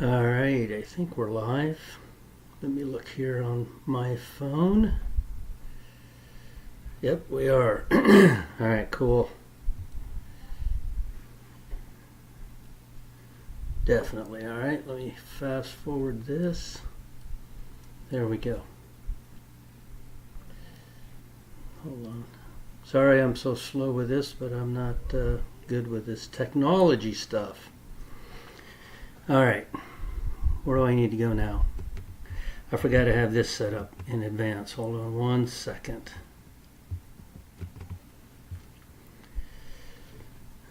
All right, I think we're live. Let me look here on my phone. Yep, we are. All right, cool. Definitely. All right, let me fast forward this. There we go. Hold on. Sorry I'm so slow with this, but I'm not good with this technology stuff. All right, where do I need to go now? I forgot to have this set up in advance. Hold on one second.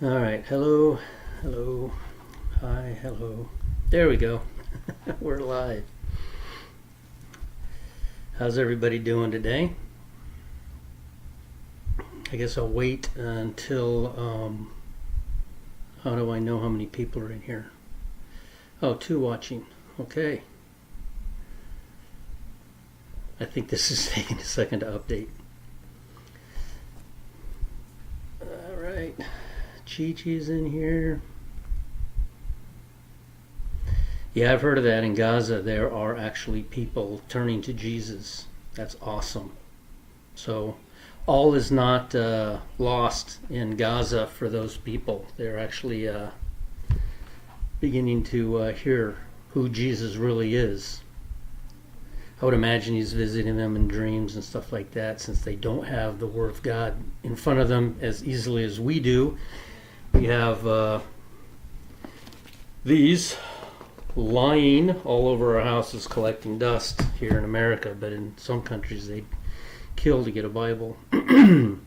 All right, hello, hello, hi, hello. There we go. We're live. How's everybody doing today? I guess I'll wait until, how do I know how many people are in here? Oh, 2 watching. Okay. I think this is taking a second to update. All right. Chi-Chi's in here. Yeah, I've heard of that in Gaza. There are actually people turning to Jesus. That's awesome. So all is not lost in Gaza for those people. They're actually beginning to hear who Jesus really is. I would imagine he's visiting them in dreams and stuff like that, since they don't have the Word of God in front of them as easily as we do. We have these lying all over our houses collecting dust here in America, but in some countries they'd kill to get a Bible. All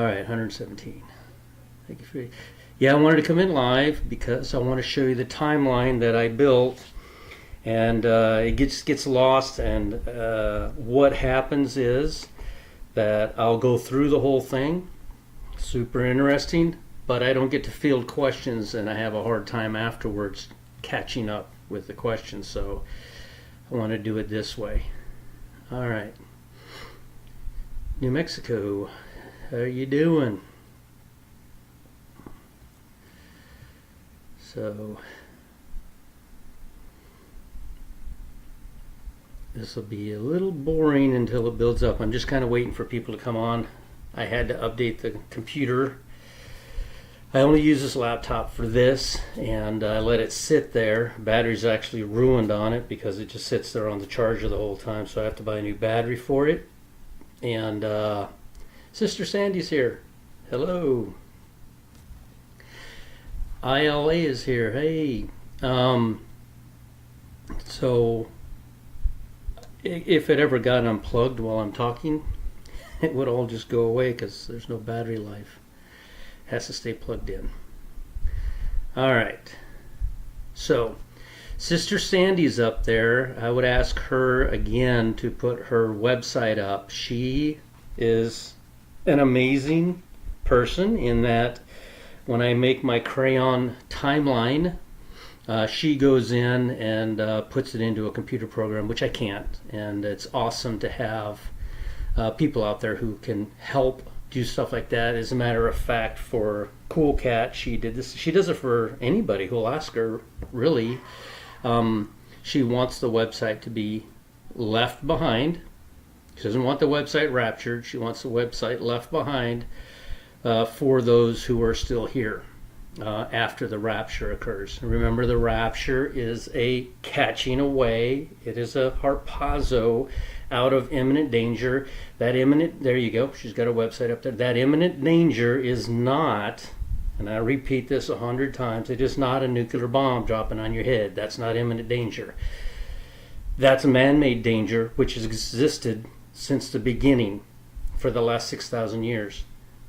right, 117. Thank you for. Yeah, I wanted to come in live because I want to show you the timeline that I built, and it gets lost. And what happens is that I'll go through the whole thing, super interesting, but I don't get to field questions, and I have a hard time afterwards catching up with the questions. So I want to do it this way. All right, New Mexico, how are you doing? So this will be a little boring until it builds up. I'm just kind of waiting for people to come on. I had to update the computer. I only use this laptop for this, and I let it sit there. Battery's actually ruined on it because it just sits there on the charger the whole time, so I have to buy a new battery for it. And Sister Sandy's here. Hello. ILA is here. Hey. So if it ever got unplugged while I'm talking, it would all just go away because there's no battery life. It has to stay plugged in. All right. So Sister Sandy's up there. I would ask her again to put her website up. She is an amazing person in that when I make my crayon timeline, she goes in and puts it into a computer program, which I can't. And it's awesome to have people out there who can help do stuff like that. As a matter of fact, for Cool Cat, she did this. She does it for anybody who'll ask her, really. She wants the website to be left behind. She doesn't want the website raptured. She wants the website left behind for those who are still here after the rapture occurs. Remember, the rapture is a catching away. It is a harpazo out of imminent danger. That imminent, there you go, she's got a website up there. That imminent danger is not, and I repeat this 100 times, it is not a nuclear bomb dropping on your head. That's not imminent danger. That's a man-made danger which has existed since the beginning for the last 6,000 years.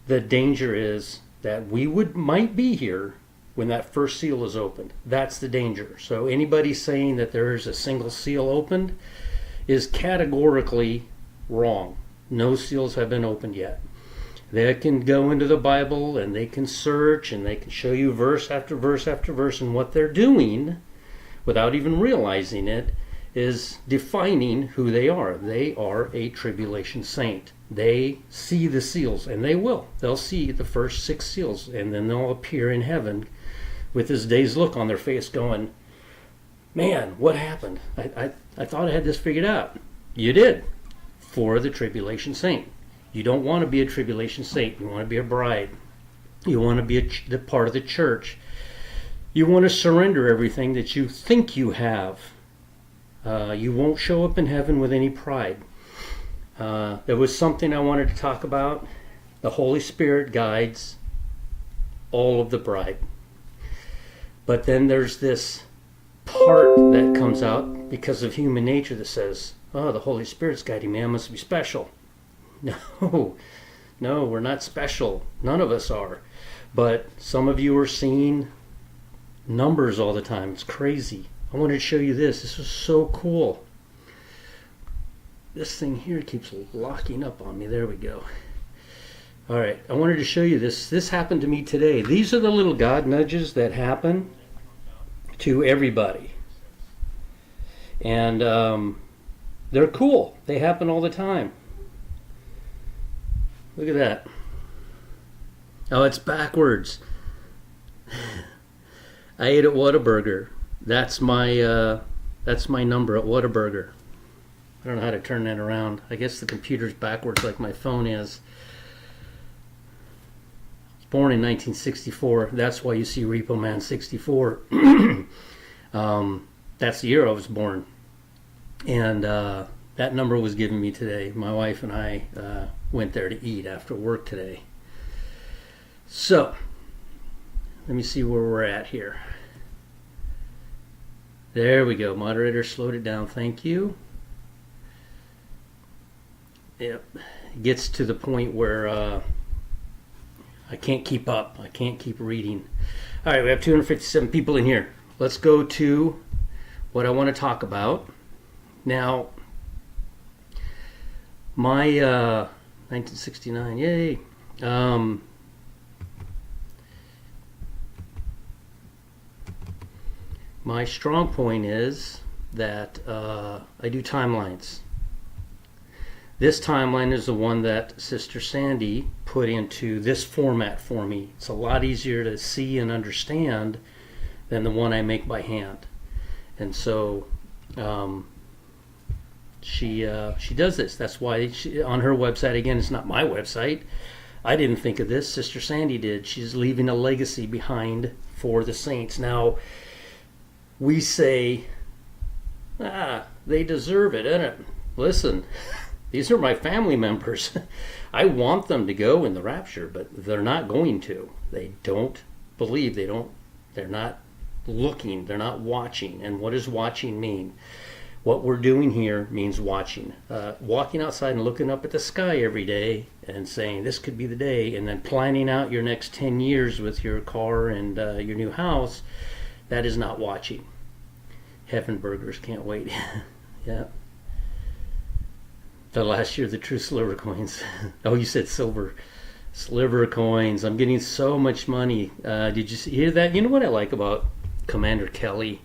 The danger is that we might be here when that first seal is opened. That's the danger. So anybody saying that there is a single seal opened is categorically wrong. No seals have been opened yet. They can go into the Bible and they can search and they can show you verse after verse after verse, and what they're doing without even realizing it is defining who they are. They are a tribulation saint. They see the seals, and they will. They'll see the first 6 seals, and then they'll appear in heaven with this dazed look on their face going, man, what happened? I thought I had this figured out. You did, for the tribulation saint. You don't want to be a tribulation saint. You want to be a bride. You want to be the part of the church. You want to surrender everything that you think you have. You won't show up in heaven with any pride. There was something I wanted to talk about. The Holy Spirit guides all of the bride. But then there's this part that comes out because of human nature that says, oh, the Holy Spirit's guiding me, I must be special. No, we're not special. None of us are. But some of you are seeing numbers all the time. It's crazy. I wanted to show you this. This was so cool. This thing here keeps locking up on me. There we go. All right, I wanted to show you this. This happened to me today. These are the little God nudges that happen to everybody. And they're cool. They happen all the time. Look at that. Oh, it's backwards. I ate at Whataburger. That's my number at Whataburger. I don't know how to turn that around. I guess the computer's backwards like my phone is. I was born in 1964. That's why you see Repo Man 64. That's the year I was born. And that number was given me today. My wife and I went there to eat after work today. So, let me see where we're at here. There we go. Moderator slowed it down. Thank you. Yep. It gets to the point where I can't keep up. I can't keep reading. All right, we have 257 people in here. Let's go to what I want to talk about. Now, my 1969, yay. My strong point is that I do timelines. This timeline is the one that Sister Sandy put into this format for me. It's a lot easier to see and understand than the one I make by hand. And so she does this. That's why on her website, again, it's not my website. I didn't think of this. Sister Sandy did. She's leaving a legacy behind for the saints. Now, we say, they deserve it, innit? Listen, these are my family members. I want them to go in the rapture, but they're not going to. They don't believe. They're not looking. They're not watching. And what does watching mean? What we're doing here means watching. Walking outside and looking up at the sky every day and saying, this could be the day, and then planning out your next 10 years with your car and your new house, that is not watching. Heaven burgers, can't wait. Yeah. The last year, the true sliver coins. Oh, you said silver. Sliver coins. I'm getting so much money. Did you hear that? You know what I like about Commander Kelly?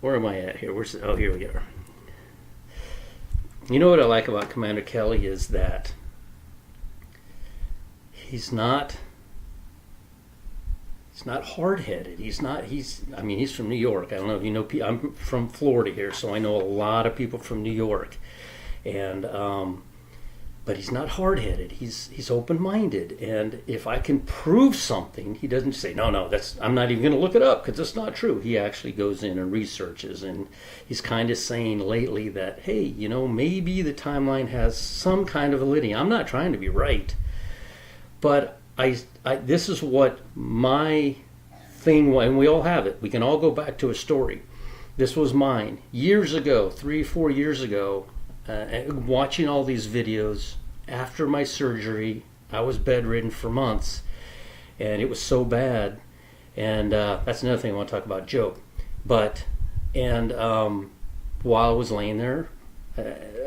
Where am I at here? Oh, here we go. You know what I like about Commander Kelly is that he's not hard-headed. He's from New York. I don't know if you know, I'm from Florida here, so I know a lot of people from New York. And but he's not hard-headed. He's open-minded. And if I can prove something, he doesn't say, no, I'm not even going to look it up because it's not true. He actually goes in and researches, and he's kind of saying lately that, hey, maybe the timeline has some kind of validity. I'm not trying to be right, but this is what my thing was, and we all have it. We can all go back to a story. This was mine years ago, 3-4 years ago. Watching all these videos after my surgery. I was bedridden for months, and it was so bad. And that's another thing I want to talk about, Job. While I was laying there,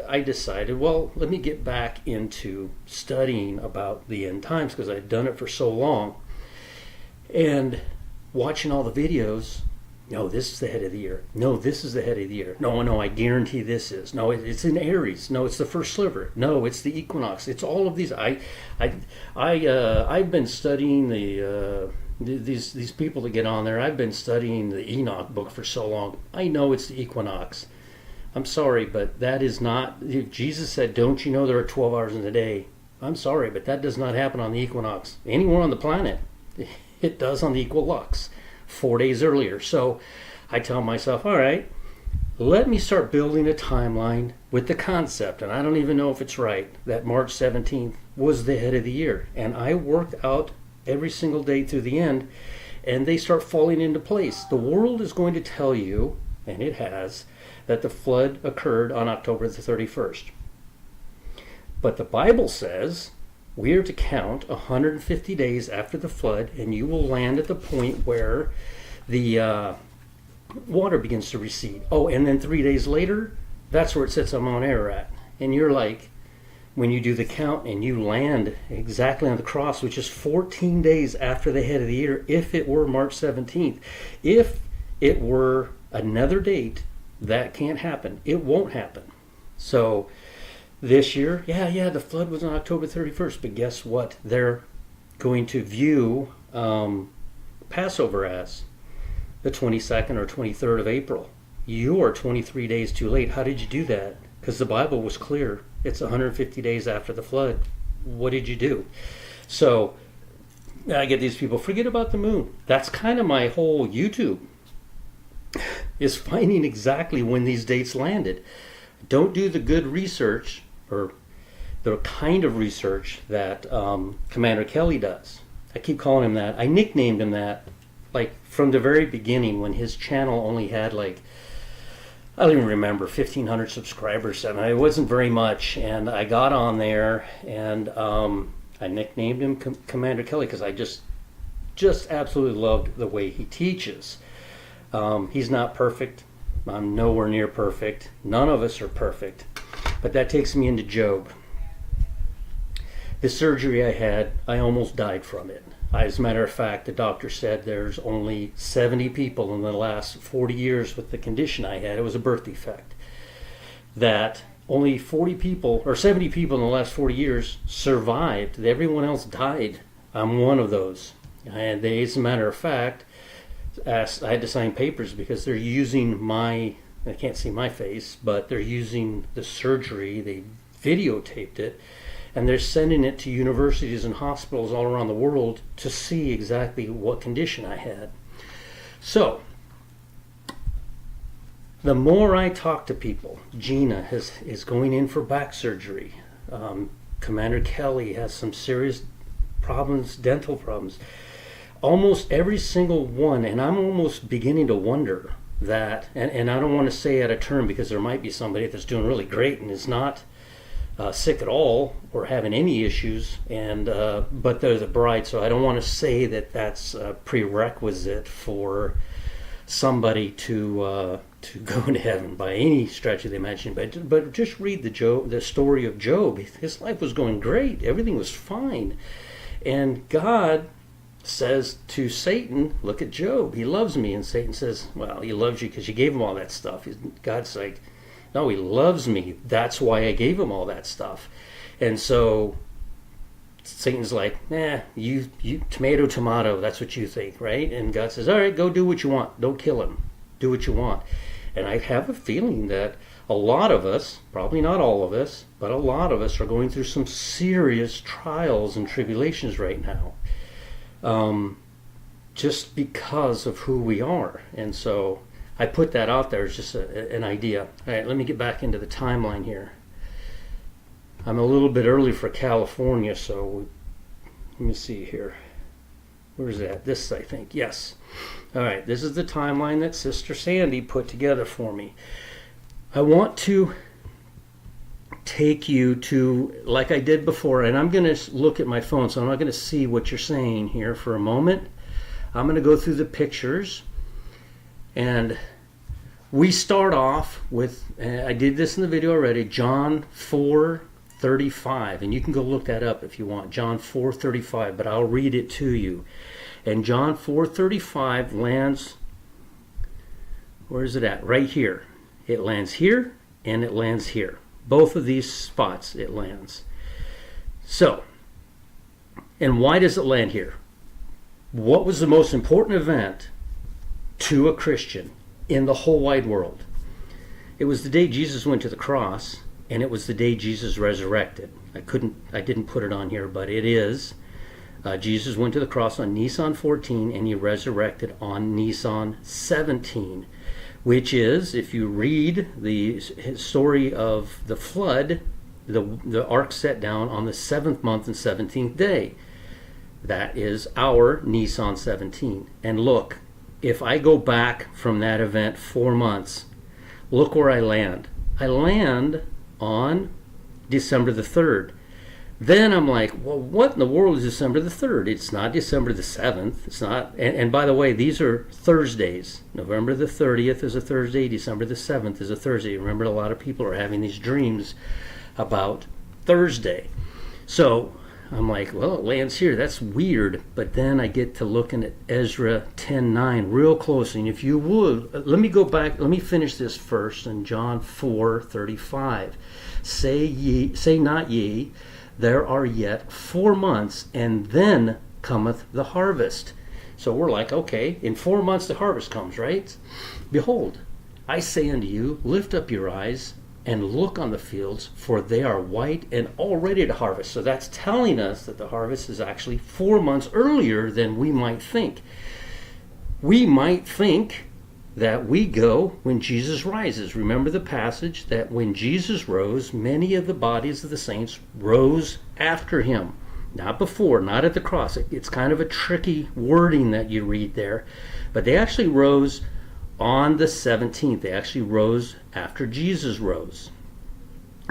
I decided, well, let me get back into studying about the end times because I'd done it for so long. And watching all the videos, no, this is the head of the year. No, this is the head of the year. No, I guarantee this is. No, it's in Aries. No, it's the first sliver. No, it's the equinox. It's all of these. I've been studying the These people that get on there, I've been studying the Enoch book for so long. I know it's the equinox. I'm sorry, but that is not. Jesus said, "Don't you know there are 12 hours in a day?" I'm sorry, but that does not happen on the equinox anywhere on the planet. It does on the equilux, 4 days earlier. So I tell myself, all right, let me start building a timeline with the concept, and I don't even know if it's right, that March 17th was the head of the year. And I worked out every single day through the end, and they start falling into place. The world is going to tell you, and it has, that the flood occurred on October the 31st. But the Bible says we are to count 150 days after the flood, and you will land at the point where the water begins to recede. Oh, and then 3 days later, that's where it sits on Mount Ararat. And you're like, when you do the count and you land exactly on the cross, which is 14 days after the head of the year, if it were March 17th. If it were another date, that can't happen. It won't happen. So this year, the flood was on October 31st, but guess what? They're going to view Passover as the 22nd or 23rd of April. You are 23 days too late. How did you do that? Because the Bible was clear. It's 150 days after the flood. What did you do? So I get these people, forget about the moon. That's kind of my whole YouTube, is finding exactly when these dates landed. Don't do the good research, or the kind of research that Commander Kelly does. I keep calling him that. I nicknamed him that like from the very beginning, when his channel only had like, I don't even remember, 1,500 subscribers. And it wasn't very much. And I got on there and I nicknamed him Commander Kelly because I just absolutely loved the way he teaches. He's not perfect. I'm nowhere near perfect. None of us are perfect. But that takes me into Job. The surgery I had, I almost died from it. As a matter of fact, the doctor said there's only 70 people in the last 40 years with the condition I had. It was a birth defect. That only 40 people, or 70 people in the last 40 years survived. Everyone else died. I'm one of those. And they, as a matter of fact, I had to sign papers because they're using I can't see my face, but they're using the surgery. They videotaped it, and they're sending it to universities and hospitals all around the world to see exactly what condition I had. So, the more I talk to people, Gina is going in for back surgery. Commander Kelly has some serious problems, dental problems. Almost every single one, and I'm almost beginning to wonder that, and I don't want to say out of turn because there might be somebody that's doing really great and is not sick at all or having any issues, and but they're the bride, so I don't want to say that that's a prerequisite for somebody to go into heaven by any stretch of the imagination. But just read the story of Job. His life was going great. Everything was fine, and God says to Satan, look at Job, he loves me. And Satan says, well, he loves you because you gave him all that stuff. God's like, no, he loves me. That's why I gave him all that stuff. And so Satan's like, you tomato, that's what you think, right? And God says, all right, go do what you want. Don't kill him. Do what you want. And I have a feeling that a lot of us, probably not all of us, but a lot of us are going through some serious trials and tribulations right now. Just because of who we are. And so I put that out there as just an idea. All right, let me get back into the timeline here. I'm a little bit early for California, so let me see here. Where's that? This, I think. Yes. All right, this is the timeline that Sister Sandy put together for me. I want to take you to, like I did before, and I'm going to look at my phone, so I'm not going to see what you're saying here for a moment. I'm going to go through the pictures, and we start off with, I did this in the video already, John 4:35, and you can go look that up if you want, John 4:35, but I'll read it to you. And John 4:35 lands, where is it at? Right here. It lands here, and it lands here. Both of these spots it lands. So, and why does it land here? What was the most important event to a Christian in the whole wide world? It was the day Jesus went to the cross, and it was the day Jesus resurrected. I didn't put it on here, but it is. Jesus went to the cross on Nisan 14, and he resurrected on Nisan 17, which is, if you read the story of the flood, the ark set down on the 7th month and 17th day. That is our Nisan 17. And look, if I go back from that event 4 months, look where I land. I land on December the 3rd. Then I'm like, well, what in the world is December the 3rd? It's not December the 7th. It's not. And by the way, these are Thursdays. November the 30th is a Thursday. December the 7th is a Thursday. Remember, a lot of people are having these dreams about Thursday. So I'm like, well, it lands here. That's weird. But then I get to looking at Ezra 10:9 real closely. And if you would, let me go back. Let me finish this first in John 4:35. Say not ye, there are yet 4 months, and then cometh the harvest. So we're like, okay, in 4 months the harvest comes, right? Behold, I say unto you, lift up your eyes and look on the fields, for they are white and all ready to harvest. So that's telling us that the harvest is actually 4 months earlier than we might think. We might think that we go when Jesus rises. Remember the passage that when Jesus rose, many of the bodies of the saints rose after him. Not before, not at the cross. It's kind of a tricky wording that you read there. But they actually rose on the 17th. They actually rose after Jesus rose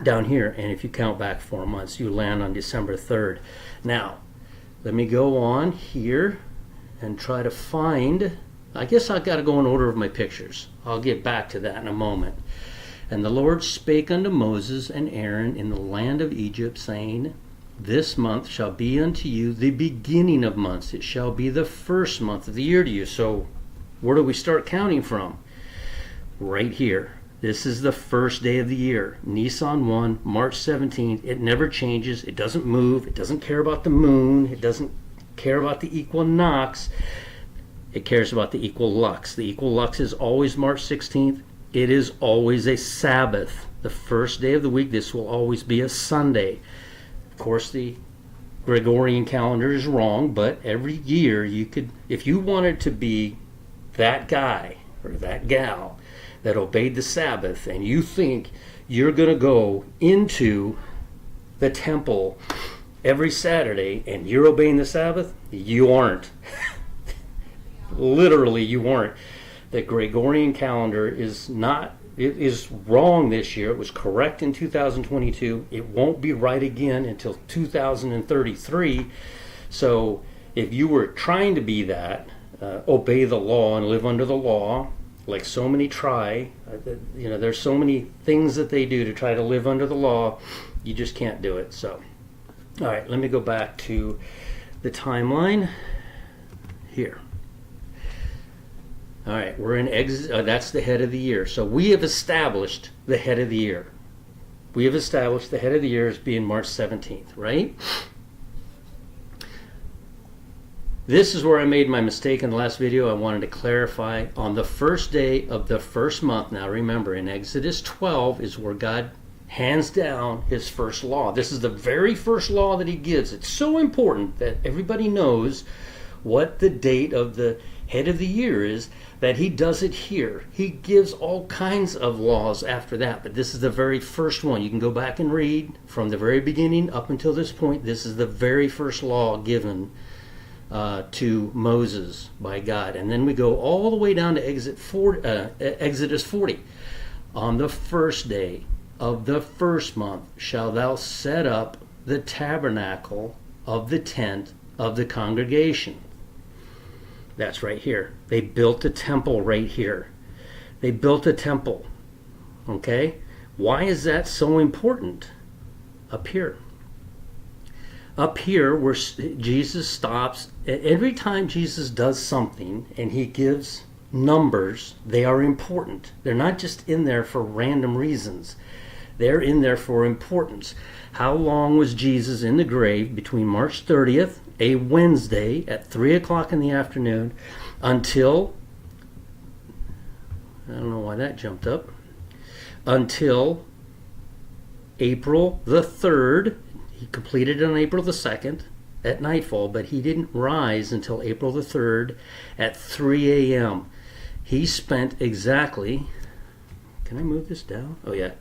down here. And if you count back 4 months, you land on December 3rd. Now, let me go on here and try to find... I guess I've got to go in order of my pictures. I'll get back to that in a moment. And the Lord spake unto Moses and Aaron in the land of Egypt, saying, this month shall be unto you the beginning of months. It shall be the first month of the year to you. So where do we start counting from? Right here. This is the first day of the year. Nisan 1, March 17th. It never changes. It doesn't move. It doesn't care about the moon. It doesn't care about the equinox. It cares about the equilux. The equilux is always March 16th. It is always a Sabbath. The first day of the week, this will always be a Sunday. Of course, the Gregorian calendar is wrong, but every year you could, if you wanted to be that guy or that gal that obeyed the Sabbath, and you think you're going to go into the temple every Saturday and you're obeying the Sabbath, you aren't. Literally, you aren't. The Gregorian calendar is not, it is wrong this year. It was correct in 2022. It won't be right again until 2033. So if you were trying to be that, obey the law and live under the law, like so many try, there's so many things that they do to try to live under the law, you just can't do it. So, all right, let me go back to the timeline here. All right, we're in that's the head of the year. So we have established the head of the year. We have established the head of the year as being March 17th, right? This is where I made my mistake in the last video. I wanted to clarify on the first day of the first month. Now remember, in Exodus 12 is where God hands down his first law. This is the very first law that he gives. It's so important that everybody knows what the date of the head of the year is, that he does it here. He gives all kinds of laws after that, but this is the very first one. You can go back and read from the very beginning up until this point. This is the very first law given to Moses by God. And then we go all the way down to Exodus 40. On the first day of the first month shalt thou set up the tabernacle of the tent of the congregation. That's right here. They built a temple right here. They built a temple. Okay? Why is that so important? Up here. Up here where Jesus stops. Every time Jesus does something and he gives numbers, they are important. They're not just in there for random reasons. They're in there for importance. How long was Jesus in the grave between March 30th a Wednesday at 3 o'clock in the afternoon until, I don't know why that jumped up, until April the 3rd. He completed it on April the 2nd at nightfall, but he didn't rise until April the 3rd at 3 a.m. He spent exactly, can I move this down? Oh yeah,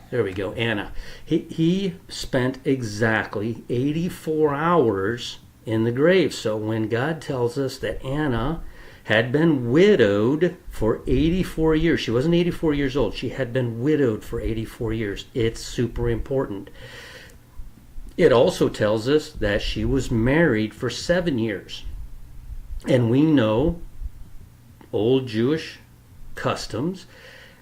there we go, Anna. He spent exactly 84 hours in the grave. So when God tells us that Anna had been widowed for 84 years, she wasn't 84 years old, she had been widowed for 84 years. It's super important. It also tells us that she was married for 7 years. And we know, old Jewish customs,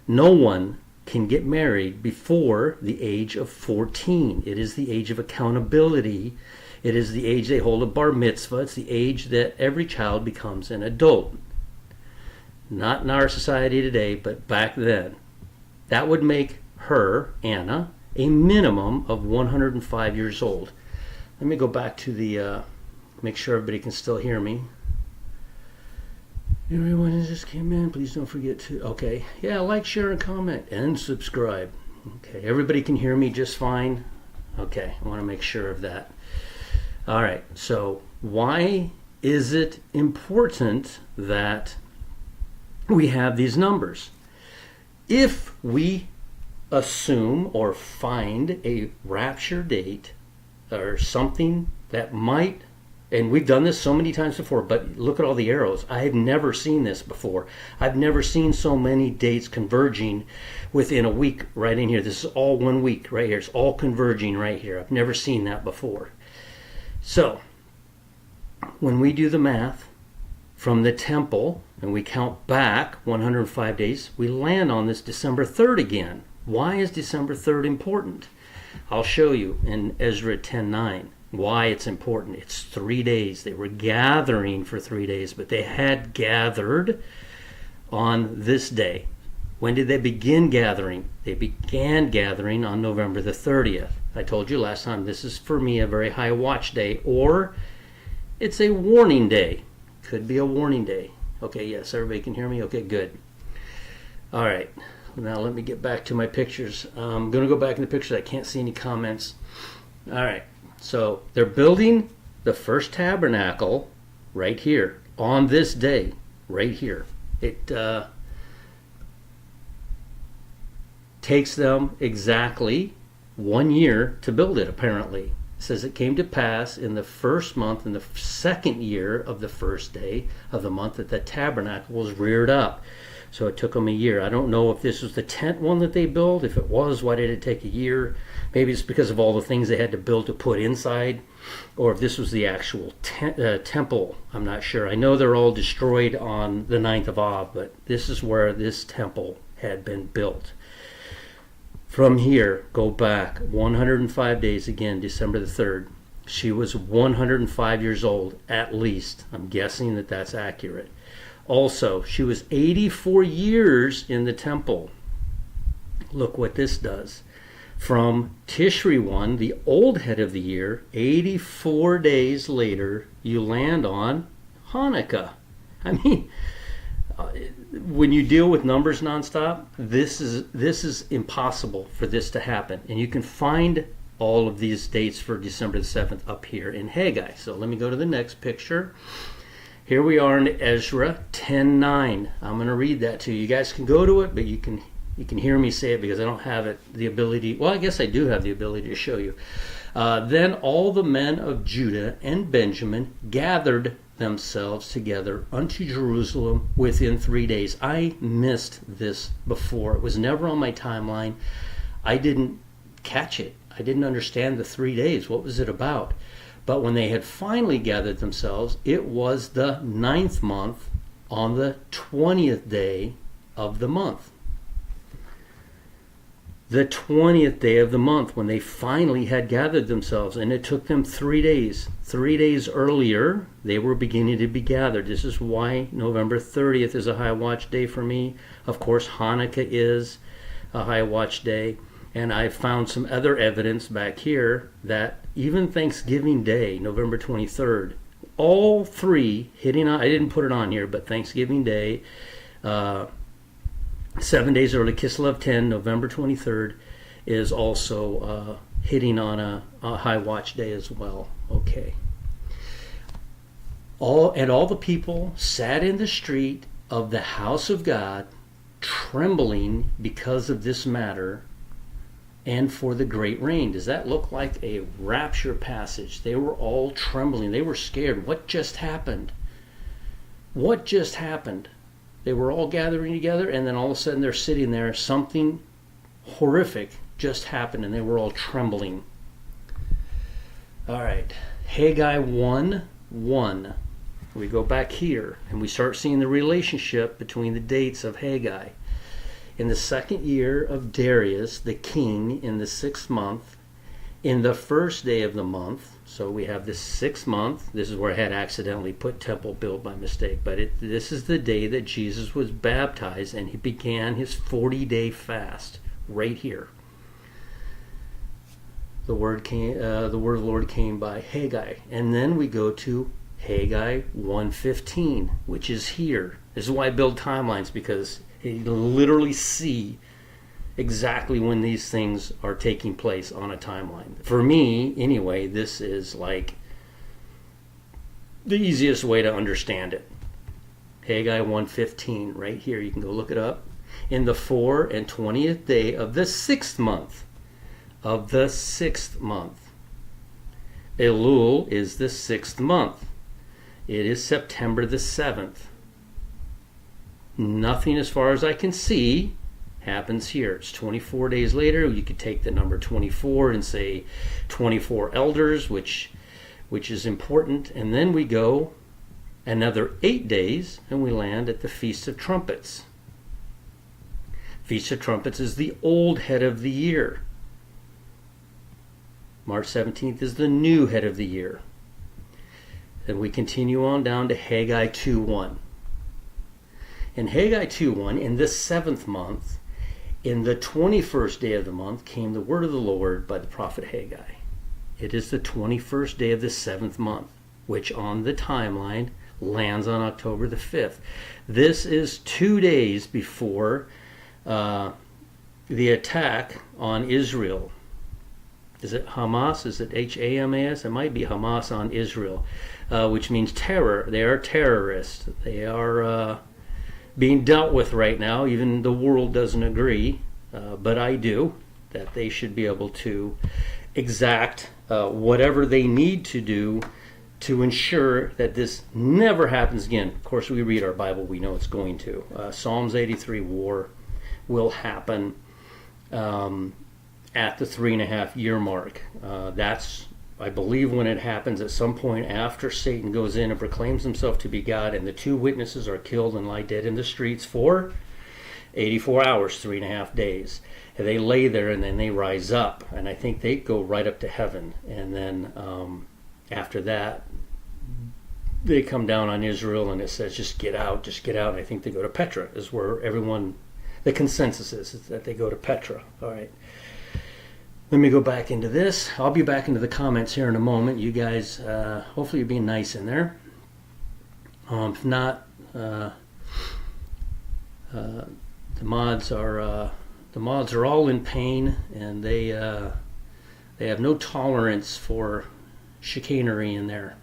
no one can get married before the age of 14. It is the age of accountability. It is the age they hold a bar mitzvah. It's the age that every child becomes an adult. Not in our society today, but back then. That would make her, Anna, a minimum of 105 years old. Let me go back to the, make sure everybody can still hear me. Everyone who just came in, please don't forget to, okay, yeah, like, share, and comment, and subscribe. Okay, everybody can hear me just fine? Okay, I want to make sure of that. All right, so why is it important that we have these numbers? If we assume or find a rapture date or something that might, and we've done this so many times before, but look at all the arrows. I've never seen this before. I've never seen so many dates converging within a week right in here. This is all 1 week right here. It's all converging right here. I've never seen that before. So, when we do the math from the temple and we count back 105 days, we land on this December 3rd again. Why is December 3rd important? I'll show you in Ezra 10:9 why it's important. It's 3 days. They were gathering for 3 days, but they had gathered on this day. When did they begin gathering? They began gathering on November the 30th. I told you last time, this is for me a very high watch day, or it's a warning day. Could be a warning day. Okay, yes, everybody can hear me? Okay, good. All right, now let me get back to my pictures. I'm going to go back in the pictures. I can't see any comments. All right, so they're building the first tabernacle right here on this day, right here. It takes them exactly 1 year to build it, apparently. It says it came to pass in the first month, in the second year of the first day of the month, that the tabernacle was reared up. So it took them a year. I don't know if this was the tent one that they built. If it was, why did it take a year? Maybe it's because of all the things they had to build to put inside, or if this was the actual temple. I'm not sure. I know they're all destroyed on the 9th of Av, but this is where this temple had been built. From here, go back 105 days again, December the 3rd. She was 105 years old, at least. I'm guessing that that's accurate. Also, she was 84 years in the temple. Look what this does. From Tishri 1, the old head of the year, 84 days later, you land on Hanukkah. I mean, when you deal with numbers nonstop, this is impossible for this to happen. And you can find all of these dates for December the 7th up here in Haggai. So let me go to the next picture. Here we are in Ezra 10:9. I'm going to read that to you. You guys can go to it, but you can hear me say it because I don't have the ability. Well, I guess I do have the ability to show you. Then all the men of Judah and Benjamin gathered themselves together unto Jerusalem within 3 days. I missed this before. It was never on my timeline. I didn't catch it. I didn't understand the 3 days. What was it about? But when they had finally gathered themselves, it was the 9th month on the 20th day of the month. The 20th day of the month when they finally had gathered themselves, and it took them 3 days. 3 days earlier, they were beginning to be gathered. This is why November 30th is a high watch day for me. Of course, Hanukkah is a high watch day. And I found some other evidence back here that even Thanksgiving Day, November 23rd, all three hitting on, I didn't put it on here, but Thanksgiving Day, 7 days early, Kislev 10, November 23rd, is also hitting on a high watch day as well. Okay. All the people sat in the street of the house of God, trembling because of this matter, and for the great rain. Does that look like a rapture passage? They were all trembling. They were scared. What just happened? What just happened? They were all gathering together, and then all of a sudden they're sitting there. Something horrific just happened, and they were all trembling. All right. Haggai 1:1. We go back here, and we start seeing the relationship between the dates of Haggai. In the 2nd year of Darius, the king, in the 6th month, in the 1st day of the month, so we have this 6th month. This is where I had accidentally put temple build by mistake, but this is the day that Jesus was baptized, and he began his 40-day fast right here. The word of the Lord came by Haggai, and then we go to Haggai 1:15, which is here. This is why I build timelines, because you literally see exactly when these things are taking place on a timeline. For me, anyway, this is like the easiest way to understand it. Haggai 1:15, right here. You can go look it up. In the 24th day of the 6th month. Of the 6th month. Elul is the 6th month. It is September the 7th. Nothing, as far as I can see, happens here. It's 24 days later. You could take the number 24 and say 24 elders, which is important. And then we go another 8 days, and we land at the Feast of Trumpets. Feast of Trumpets is the old head of the year. March 17th is the new head of the year. Then we continue on down to Haggai 2:1. In Haggai 2:1, in this 7th month, in the 21st day of the month, came the word of the Lord by the prophet Haggai. It is the 21st day of the 7th month, which on the timeline lands on October the 5th. This is 2 days before the attack on Israel. Is it Hamas? Is it Hamas? It might be Hamas on Israel, which means terror. They are terrorists. They are being dealt with right now. Even the world doesn't agree, but I do, that they should be able to exact whatever they need to do to ensure that this never happens again. Of course, we read our Bible. We know it's going to. Psalms 83, war will happen at the 3.5-year mark. That's, I believe, when it happens at some point after Satan goes in and proclaims himself to be God, and the 2 witnesses are killed and lie dead in the streets for 84 hours, 3.5 days. And they lay there, and then they rise up, and I think they go right up to heaven. And then after that, they come down on Israel, and it says, just get out, just get out. And I think they go to Petra, is where everyone, the consensus is that they go to Petra. All right. Let me go back into this. I'll be back into the comments here in a moment. You guys, hopefully you're being nice in there. If not, the mods are all in pain, and they have no tolerance for chicanery in there.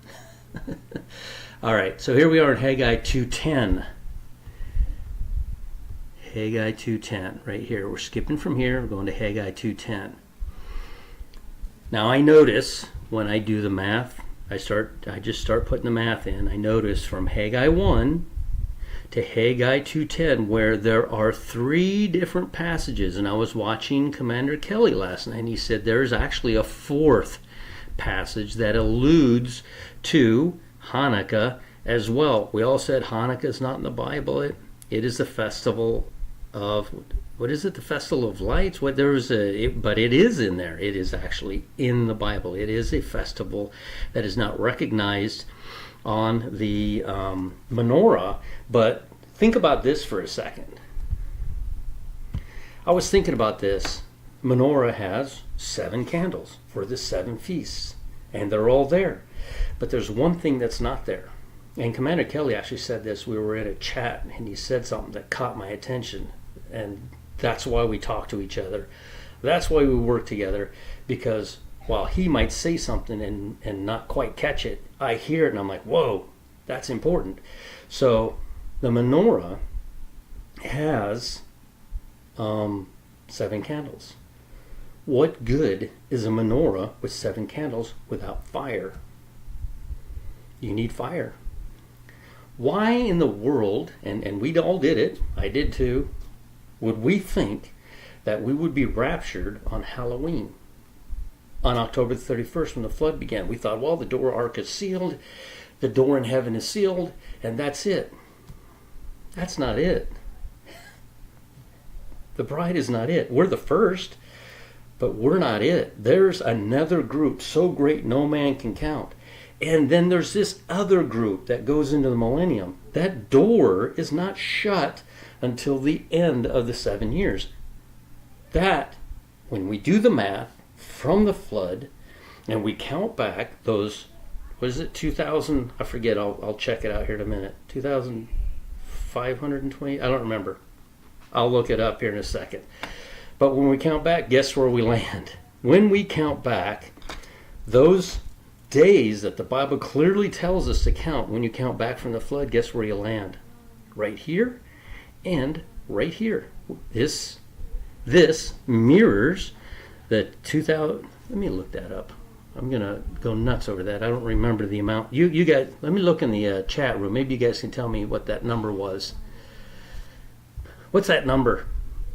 All right, so here we are in Haggai 2:10. Haggai 2:10, right here. We're skipping from here. We're going to Haggai 2:10. Now I notice when I do the math, I just start putting the math in. I notice from Haggai 1 to Haggai 2:10 where there are 3 different passages. And I was watching Commander Kelly last night, and he said there's actually a 4th passage that alludes to Hanukkah as well. We all said Hanukkah is not in the Bible. It is the festival of, what is it? The Festival of Lights? But it is in there. It is actually in the Bible. It is a festival that is not recognized on the menorah. But think about this for a second. I was thinking about this menorah has 7 candles for the 7 feasts, and they're all there. But there's one thing that's not there. And Commander Kelly actually said this. We were in a chat, and he said something that caught my attention. And that's why we talk to each other. That's why we work together, because while he might say something and not quite catch it, I hear it and I'm like, whoa, that's important. So the menorah has 7 candles. What good is a menorah with 7 candles without fire? You need fire. Why in the world, and we all did it, I did too, would we think that we would be raptured on Halloween? On October the 31st when the flood began, we thought, well, the door ark is sealed, the door in heaven is sealed, and that's it. That's not it. The bride is not it. We're the first, but we're not it. There's another group so great no man can count. And then there's this other group that goes into the millennium. That door is not shut until the end of the 7 years. That, when we do the math from the flood, and we count back those, what is it, 2,000, I forget, I'll check it out here in a minute, 2,520, I don't remember. I'll look it up here in a second. But when we count back, guess where we land? When we count back, those days that the Bible clearly tells us to count, when you count back from the flood, guess where you land? Right here and right here. This mirrors the 2000. Let me look that up. I'm gonna go nuts over that. I don't remember the amount. You guys, let me look in the chat room. Maybe you guys can tell me what that number was. What's that number?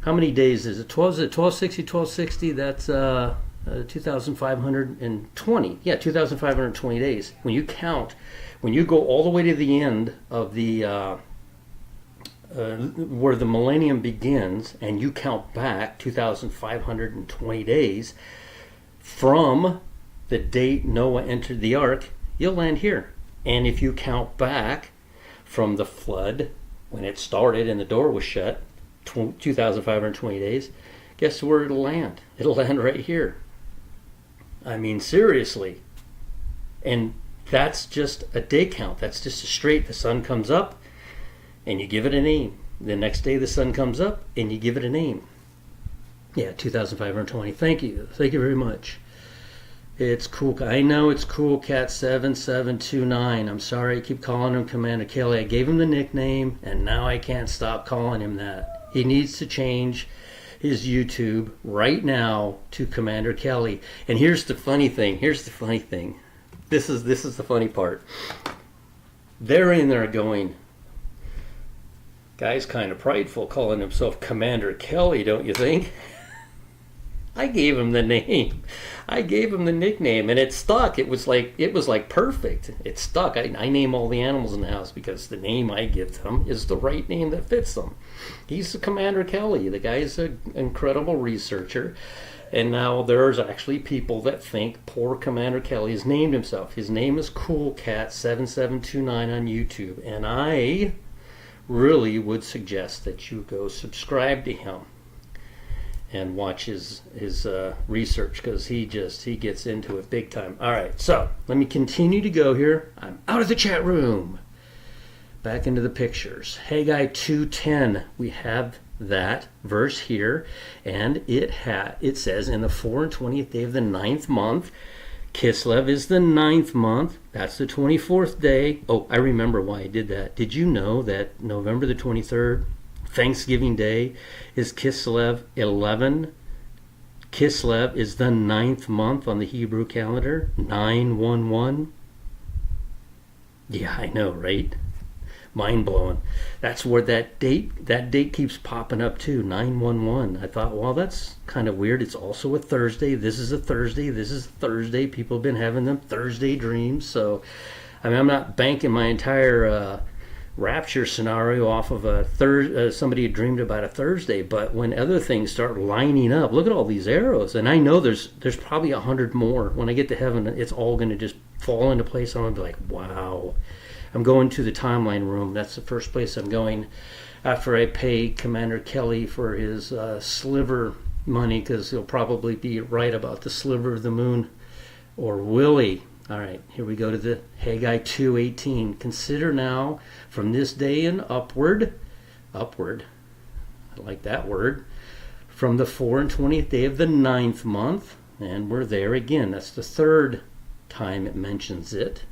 How many days is it? 1260, 1260. That's 2,520. Yeah, 2,520 days. When you count, when you go all the way to the end of the where the millennium begins, and you count back 2,520 days from the date Noah entered the ark, you'll land here. And if you count back from the flood, when it started and the door was shut, 2,520 days, guess where it'll land? It'll land right here. I mean, seriously. And that's just a day count. That's just a straight. The sun comes up, and you give it a name. The next day the sun comes up, and you give it a name. Yeah, 2,520. Thank you. Thank you very much. It's cool. I know it's Cool Cat 7729. I'm sorry I keep calling him Commander Kelly. I gave him the nickname, and now I can't stop calling him that. He needs to change his YouTube right now to Commander Kelly. And here's the funny thing. This is the funny part. They're in there going, guy's kind of prideful calling himself Commander Kelly, don't you think? I gave him the name. I gave him the nickname, and it stuck. It was like perfect. It stuck. I name all the animals in the house because the name I give them is the right name that fits them. He's the Commander Kelly. The guy's an incredible researcher. And now there's actually people that think poor Commander Kelly has named himself. His name is Cool Cat 7729 on YouTube. And I really would suggest that you go subscribe to him and watch his research, because he gets into it big time. All right, so let me continue to go here. I'm out of the chat room. Back into the pictures. Haggai 2:10. We have that verse here, and it says, in the 24th day of the 9th month, Kislev is the 9th month. That's the 24th day. Oh, I remember why I did that. Did you know that November the 23rd, Thanksgiving Day, is Kislev 11? Kislev is the 9th month on the Hebrew calendar. 911. Yeah, I know, right? Mind blowing. That's where that date keeps popping up too, 911. I thought, well, that's kind of weird. It's also a Thursday. This is a Thursday. People have been having them Thursday dreams. So, I mean, I'm not banking my entire rapture scenario off of somebody who dreamed about a Thursday, but when other things start lining up, look at all these arrows, and I know there's probably 100 more. When I get to heaven, it's all going to just fall into place. I'm going to be like, wow. I'm going to the timeline room. That's the first place I'm going after I pay Commander Kelly for his sliver money because he'll probably be right about the sliver of the moon. Or will he? All right, here we go to the Haggai 2:18. Consider now from this day and upward, I like that word, from the 24th day of the 9th month, and we're there again. That's the third time it mentions it,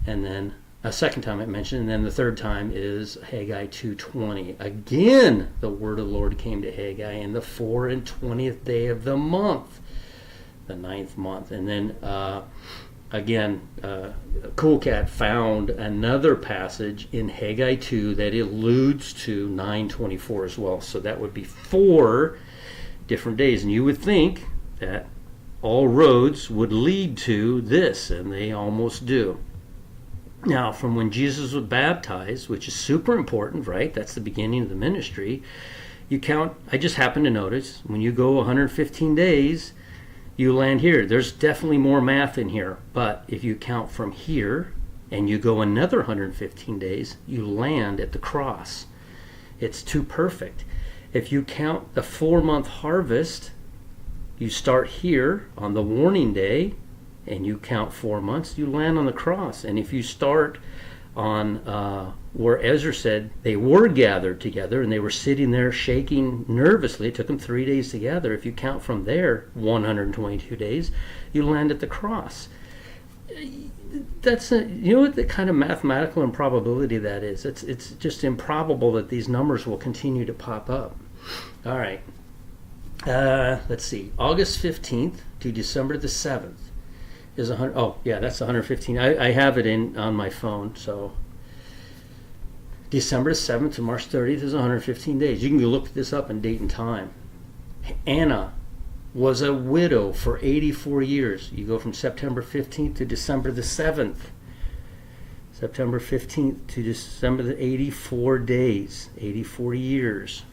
and then a second time it mentioned, and then the third time is Haggai 2:20. Again, the word of the Lord came to Haggai in the 24th day of the month, the 9th month. And then again, Cool Cat found another passage in Haggai 2 that alludes to 9:24 as well. So that would be 4 different days. And you would think that all roads would lead to this, and they almost do. Now, from when Jesus was baptized, which is super important, right? That's the beginning of the ministry. You count, I just happened to notice, when you go 115 days, you land here. There's definitely more math in here, but if you count from here and you go another 115 days, you land at the cross. It's too perfect. If you count the 4-month harvest, you start here on the warning day and you count 4 months, you land on the cross. And if you start on where Ezra said they were gathered together and they were sitting there shaking nervously, it took them 3 days together. If you count from there 122 days, you land at the cross. That's you know what the kind of mathematical improbability that is. It's just improbable that these numbers will continue to pop up. All right. Let's see. August 15th to December the 7th is 100. Oh, yeah, that's 115. I have it on my phone. So December 7th to March 30th is 115 days. You can look this up in date and time. Anna was a widow for 84 years. You go from September 15th to December the 7th. September 15th to December the 84 days, 84 years.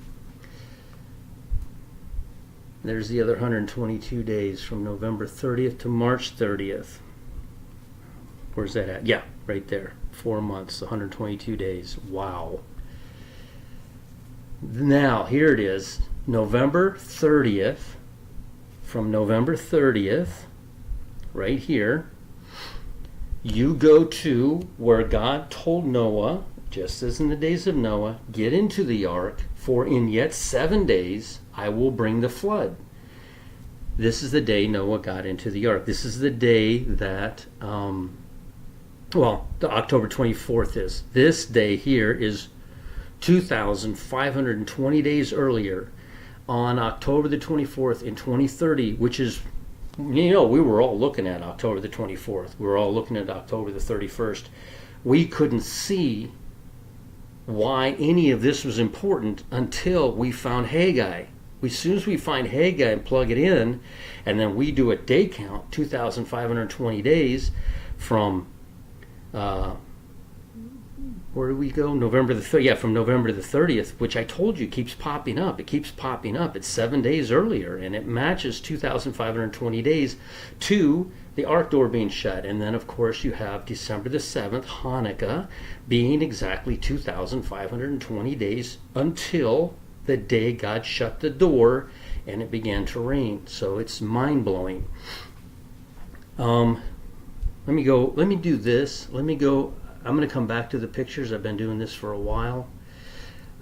There's the other 122 days from November 30th to March 30th. Where's that at? Yeah, right there. 4 months, 122 days. Wow. Now, here it is. November 30th. From November 30th, right here, you go to where God told Noah, just as in the days of Noah, get into the ark, for in yet 7 days I will bring the flood. This is the day Noah got into the ark. This is the day that, the October 24th is. This day here is 2,520 days earlier, on October the 24th in 2030, which is, we were all looking at October the 24th. We were all looking at October the 31st. We couldn't see why any of this was important until we found Haggai. As soon as we find Haggai and plug it in, and then we do a day count, 2,520 days from, where do we go? November the 30th. Yeah, from November the 30th, which I told you keeps popping up. It keeps popping up. It's 7 days earlier, and it matches 2,520 days to the ark door being shut. And then, of course, you have December the 7th, Hanukkah, being exactly 2,520 days until the day God shut the door and it began to rain. So it's mind-blowing. Let me do this. I'm going to come back to the pictures. I've been doing this for a while.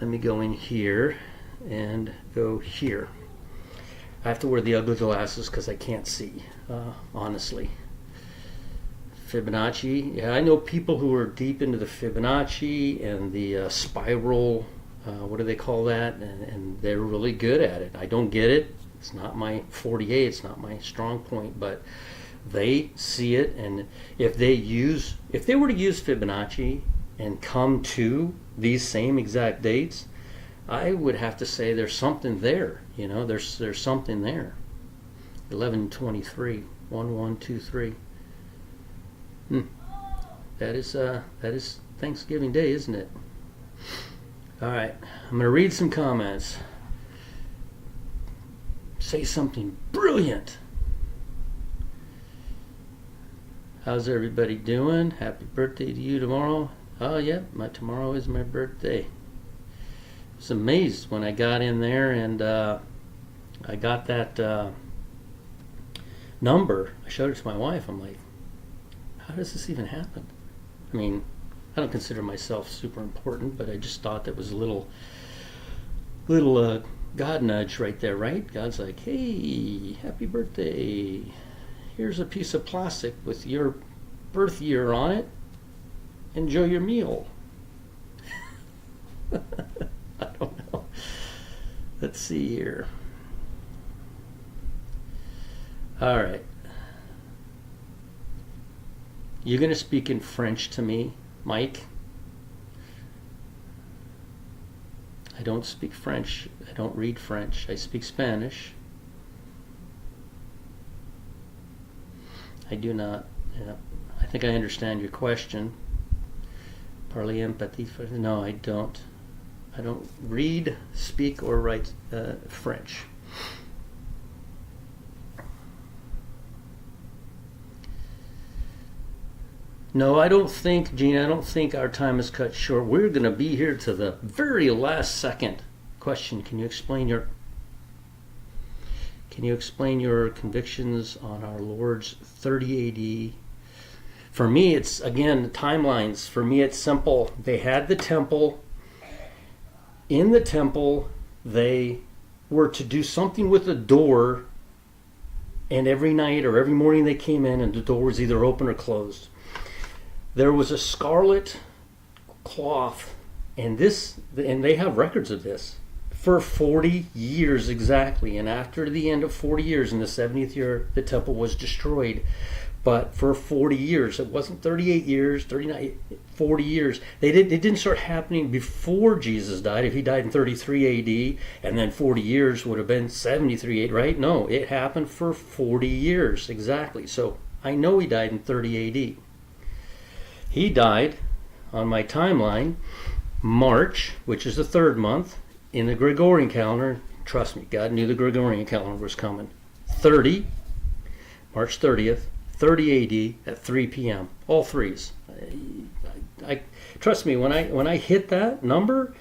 Let me go in here and go here. I have to wear the ugly glasses because I can't see, honestly. Fibonacci. Yeah, I know people who are deep into the Fibonacci and the spiral, what do they call that? And they're really good at it. I don't get it. It's not my 48. It's not my strong point, but they see it, and if they were to use Fibonacci and come to these same exact dates, I would have to say there's something there. There's something there. 1123, 1123. That is Thanksgiving Day, isn't it? All right, I'm going to read some comments. Say something brilliant. How's everybody doing? Happy birthday to you tomorrow. Oh, yeah, tomorrow is my birthday. I was amazed when I got in there and I got that number. I showed it to my wife. I'm like, how does this even happen? I mean, I don't consider myself super important, but I just thought that was a little God nudge right there, right? God's like, hey, happy birthday. Here's a piece of plastic with your birth year on it. Enjoy your meal. I don't know. Let's see here. All right. You're going to speak in French to me, Mike? I don't speak French. I don't read French. I speak Spanish. I do not. Yeah. I think I understand your question. Parlez empathie. No, I don't. I don't read, speak, or write French. No, I don't think, Gina, I don't think our time is cut short. We're going to be here to the very last second. Question, can you explain your convictions on our Lord's 30 AD? For me, it's, again, timelines. For me, it's simple. They had the temple. In the temple, they were to do something with the door, and every night or every morning they came in and the door was either open or closed. There was a scarlet cloth, and they have records of this, for 40 years exactly. And after the end of 40 years, in the 70th year, the temple was destroyed. But for 40 years, it wasn't 38 years, 39, 40 years. It didn't start happening before Jesus died. If he died in 33 AD, and then 40 years would have been 73 AD, right? No, it happened for 40 years exactly. So I know he died in 30 AD. He died on my timeline, March, which is the third month, in the Gregorian calendar. Trust me, God knew the Gregorian calendar was coming. March 30th, 30 AD at 3 p.m. All threes. I trust me, when I hit that number,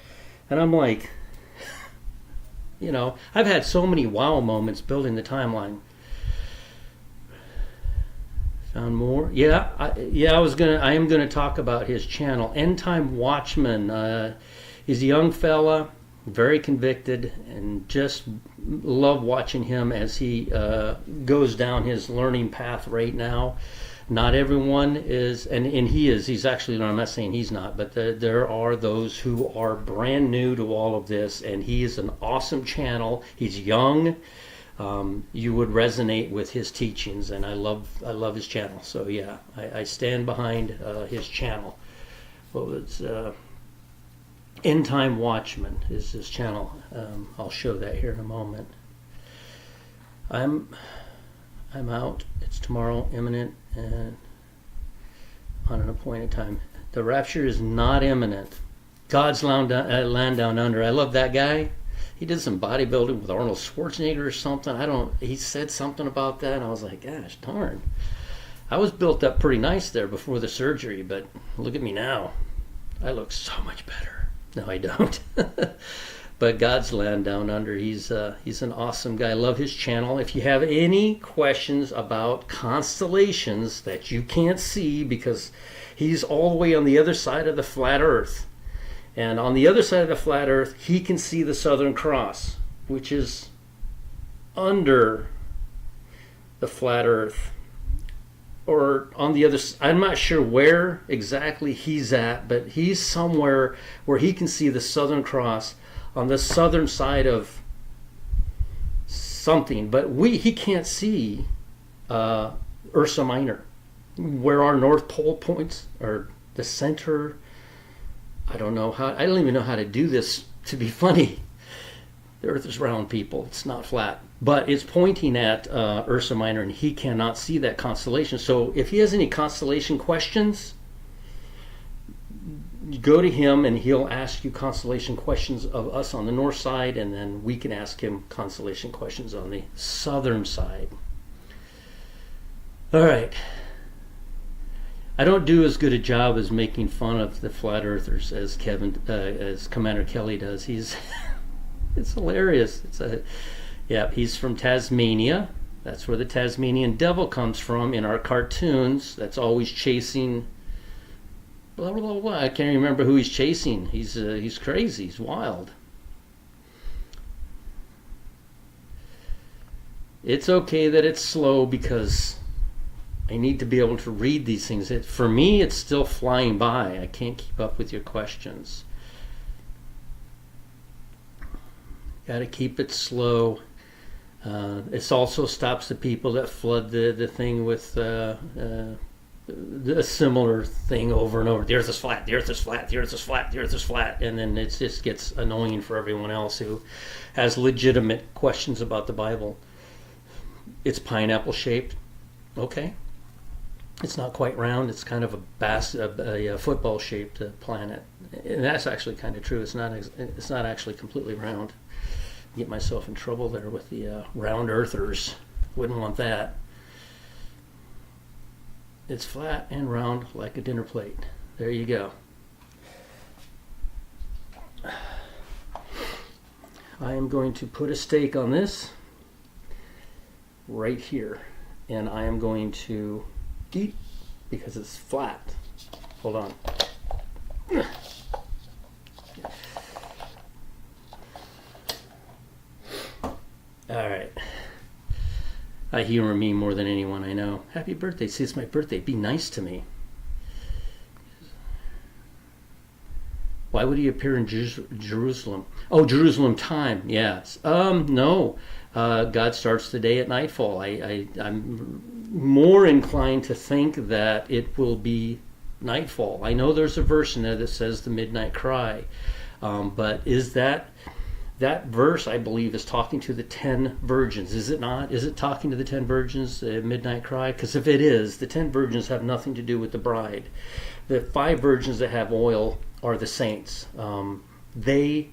and I'm like, I've had so many wow moments building the timeline. Found more? Yeah, I am gonna talk about his channel, End Time Watchman. He's a young fella, very convicted, and just love watching him as he goes down his learning path right now. Not everyone is, and he is. He's actually, no, I'm not saying he's not, but there are those who are brand new to all of this, and he is an awesome channel. He's young. You would resonate with his teachings, and I love his channel. So yeah, I stand behind his channel. Well, it's End Time Watchman is his channel. I'll show that here in a moment. I'm out. It's tomorrow, imminent, and on an appointed time. The rapture is not imminent. God's land down under. I love that guy. He did some bodybuilding with Arnold Schwarzenegger or something. He said something about that, and I was like, gosh darn. I was built up pretty nice there before the surgery, but look at me now. I look so much better. No, I don't. But God's land down under, he's an awesome guy. I love his channel. If you have any questions about constellations that you can't see, because he's all the way on the other side of the flat earth, and on the other side of the flat earth, he can see the Southern Cross, which is under the flat earth. Or on the other side, I'm not sure where exactly he's at, but he's somewhere where he can see the Southern Cross on the southern side of something. But he can't see Ursa Minor, where our North Pole points, or the center. I don't even know how to do this to be funny. The Earth is round, people. It's not flat. But it's pointing at Ursa Minor, and he cannot see that constellation. So if he has any constellation questions, go to him, and he'll ask you constellation questions of us on the north side, and then we can ask him constellation questions on the southern side. All right. I don't do as good a job as making fun of the flat earthers as Commander Kelly does. It's hilarious. Yeah, he's from Tasmania. That's where the Tasmanian devil comes from in our cartoons. That's always chasing blah blah blah blah. I can't remember who he's chasing. He's crazy. He's wild. It's okay that it's slow because I need to be able to read these things. For me, it's still flying by. I can't keep up with your questions. Got to keep it slow. It also stops the people that flood the thing with a similar thing over and over. The earth is flat, the earth is flat, the earth is flat, the earth is flat. And then it just gets annoying for everyone else who has legitimate questions about the Bible. It's pineapple shaped. Okay. It's not quite round. It's kind of a football shaped planet. And that's actually kind of true. It's not actually completely round. Get myself in trouble there with the round earthers. Wouldn't want that. It's flat and round like a dinner plate. There you go. I am going to put a stake on this right here, and I am going to eat because it's flat. Hold on. All right. I humor me more than anyone I know. Happy birthday. See, it's my birthday. Be nice to me. Why would he appear in Jerusalem? Oh, Jerusalem time. Yes. No. God starts the day at nightfall. I'm more inclined to think that it will be nightfall. I know there's a verse in there that says the midnight cry. But is that verse, I believe, is talking to the 10 virgins. Is it not? Is it talking to the 10 virgins, midnight cry? Because if it is, the 10 virgins have nothing to do with the bride. The 5 virgins that have oil are the saints. They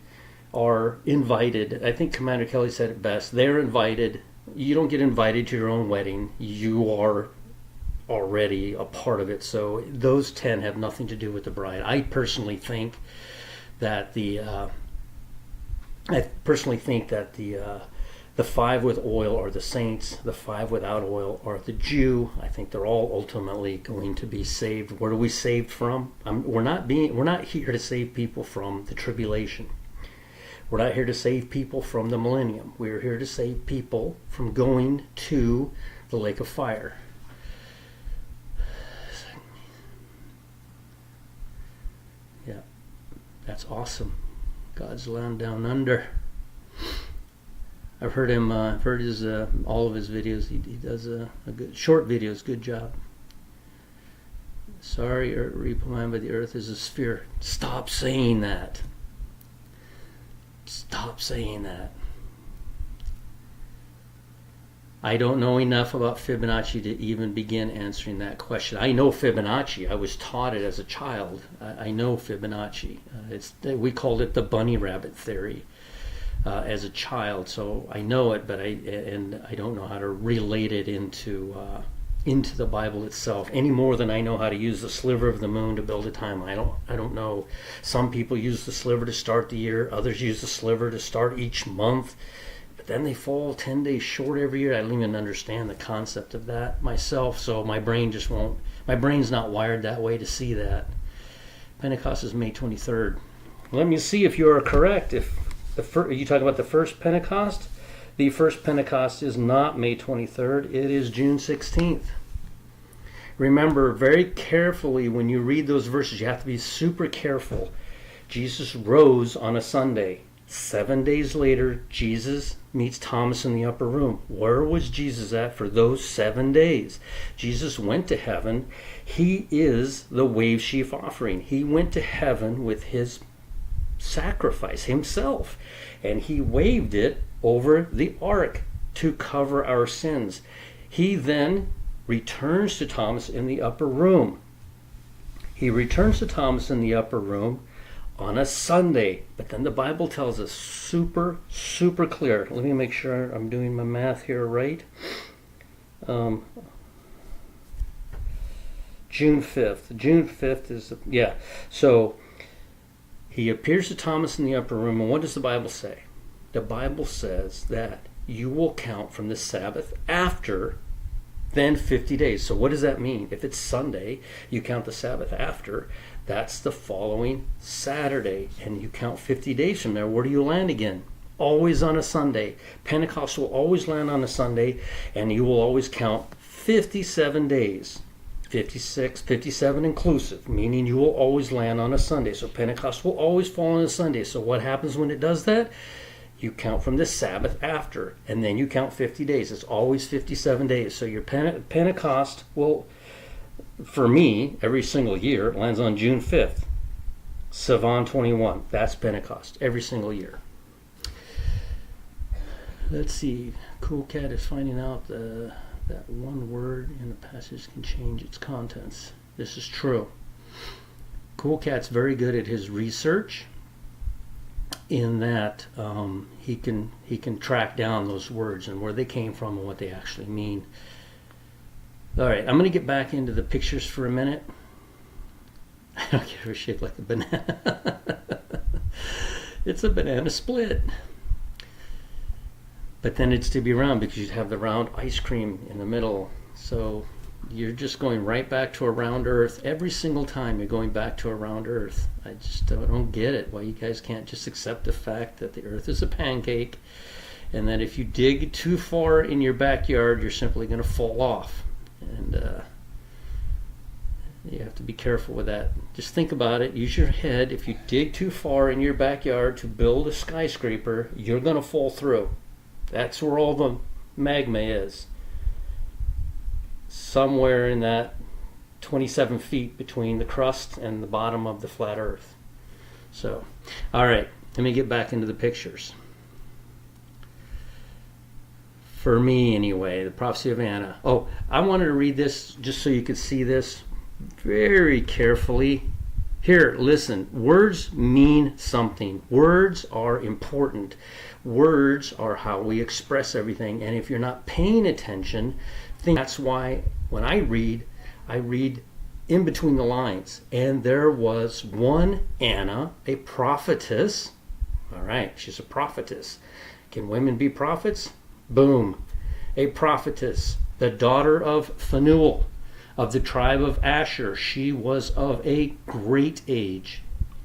are invited. I think Commander Kelly said it best. They're invited. You don't get invited to your own wedding. You are already a part of it. So those 10 have nothing to do with the bride. I personally think that the 5 with oil are the saints. The 5 without oil are the Jew. I think they're all ultimately going to be saved. Where are we saved from? We're not here to save people from the tribulation. We're not here to save people from the millennium. We're here to save people from going to the lake of fire. Yeah, that's awesome. God's land down under. I've heard him. I've heard his all of his videos. He does a good short videos. Good job. Sorry, reply, but the earth is a sphere. Stop saying that. Stop saying that. I don't know enough about Fibonacci to even begin answering that question. I know Fibonacci. I was taught it as a child. I know Fibonacci. We called it the bunny rabbit theory as a child, so I know it, but I don't know how to relate it into the Bible itself any more than I know how to use the sliver of the moon to build a timeline. I don't know. Some people use the sliver to start the year. Others use the sliver to start each month. But then they fall 10 days short every year. I don't even understand the concept of that myself, so my brain's not wired that way to see that. Pentecost is May 23rd. Let me see if you are correct. If you talk about the first Pentecost, the first Pentecost is not May 23rd. It is June 16th. Remember very carefully when you read those verses, you have to be super careful. Jesus rose on a Sunday. 7 days later, Jesus meets Thomas in the upper room. Where was Jesus at for those 7 days? Jesus went to heaven. He is the wave sheaf offering. He went to heaven with his sacrifice himself, and he waved it over the ark to cover our sins. He then returns to Thomas in the upper room. He returns to Thomas in the upper room on a Sunday, but then the Bible tells us super clear. Let me make sure I'm doing my math here right. June 5th. June 5th is, so he appears to Thomas in the upper room, and what does the Bible say? The Bible says that you will count from the Sabbath after then 50 days. So what does that mean? If it's Sunday, you count the Sabbath after. That's the following Saturday, and you count 50 days from there. Where do you land again? Always on a Sunday. Pentecost will always land on a Sunday, and you will always count 57 days. 56, 57 inclusive, meaning you will always land on a Sunday. So Pentecost will always fall on a Sunday. So what happens when it does that? You count from the Sabbath after, and then you count 50 days. It's always 57 days. So your Pentecost will, for me, every single year, it lands on June 5th. Sivan 21. That's Pentecost, every single year. Let's see. Cool Cat is finding out that one word in a passage can change its contents. This is true. Cool Cat's very good at his research in that he can track down those words and where they came from and what they actually mean. All right, I'm going to get back into the pictures for a minute. I don't care if it's shaped like a banana. It's a banana split. But then it's to be round because you'd have the round ice cream in the middle. So you're just going right back to a round earth. Every single time you're going back to a round earth. I just don't get it. Why you guys can't just accept the fact that the earth is a pancake and that if you dig too far in your backyard, you're simply going to fall off. And you have to be careful with that. Just think about it. Use your head. If you dig too far in your backyard to build a skyscraper, you're going to fall through. That's where all the magma is. Somewhere in that 27 feet between the crust and the bottom of the flat earth. So, all right, let me get back into the pictures. For me, anyway, the prophecy of Anna. Oh, I wanted to read this just so you could see this very carefully. Here, listen. Words mean something. Words are important. Words are how we express everything. And if you're not paying attention, that's why when I read in between the lines. And there was one Anna, a prophetess. All right, she's a prophetess. Can women be prophets? Boom. A prophetess, the daughter of Phanuel, of the tribe of Asher. She was of a great age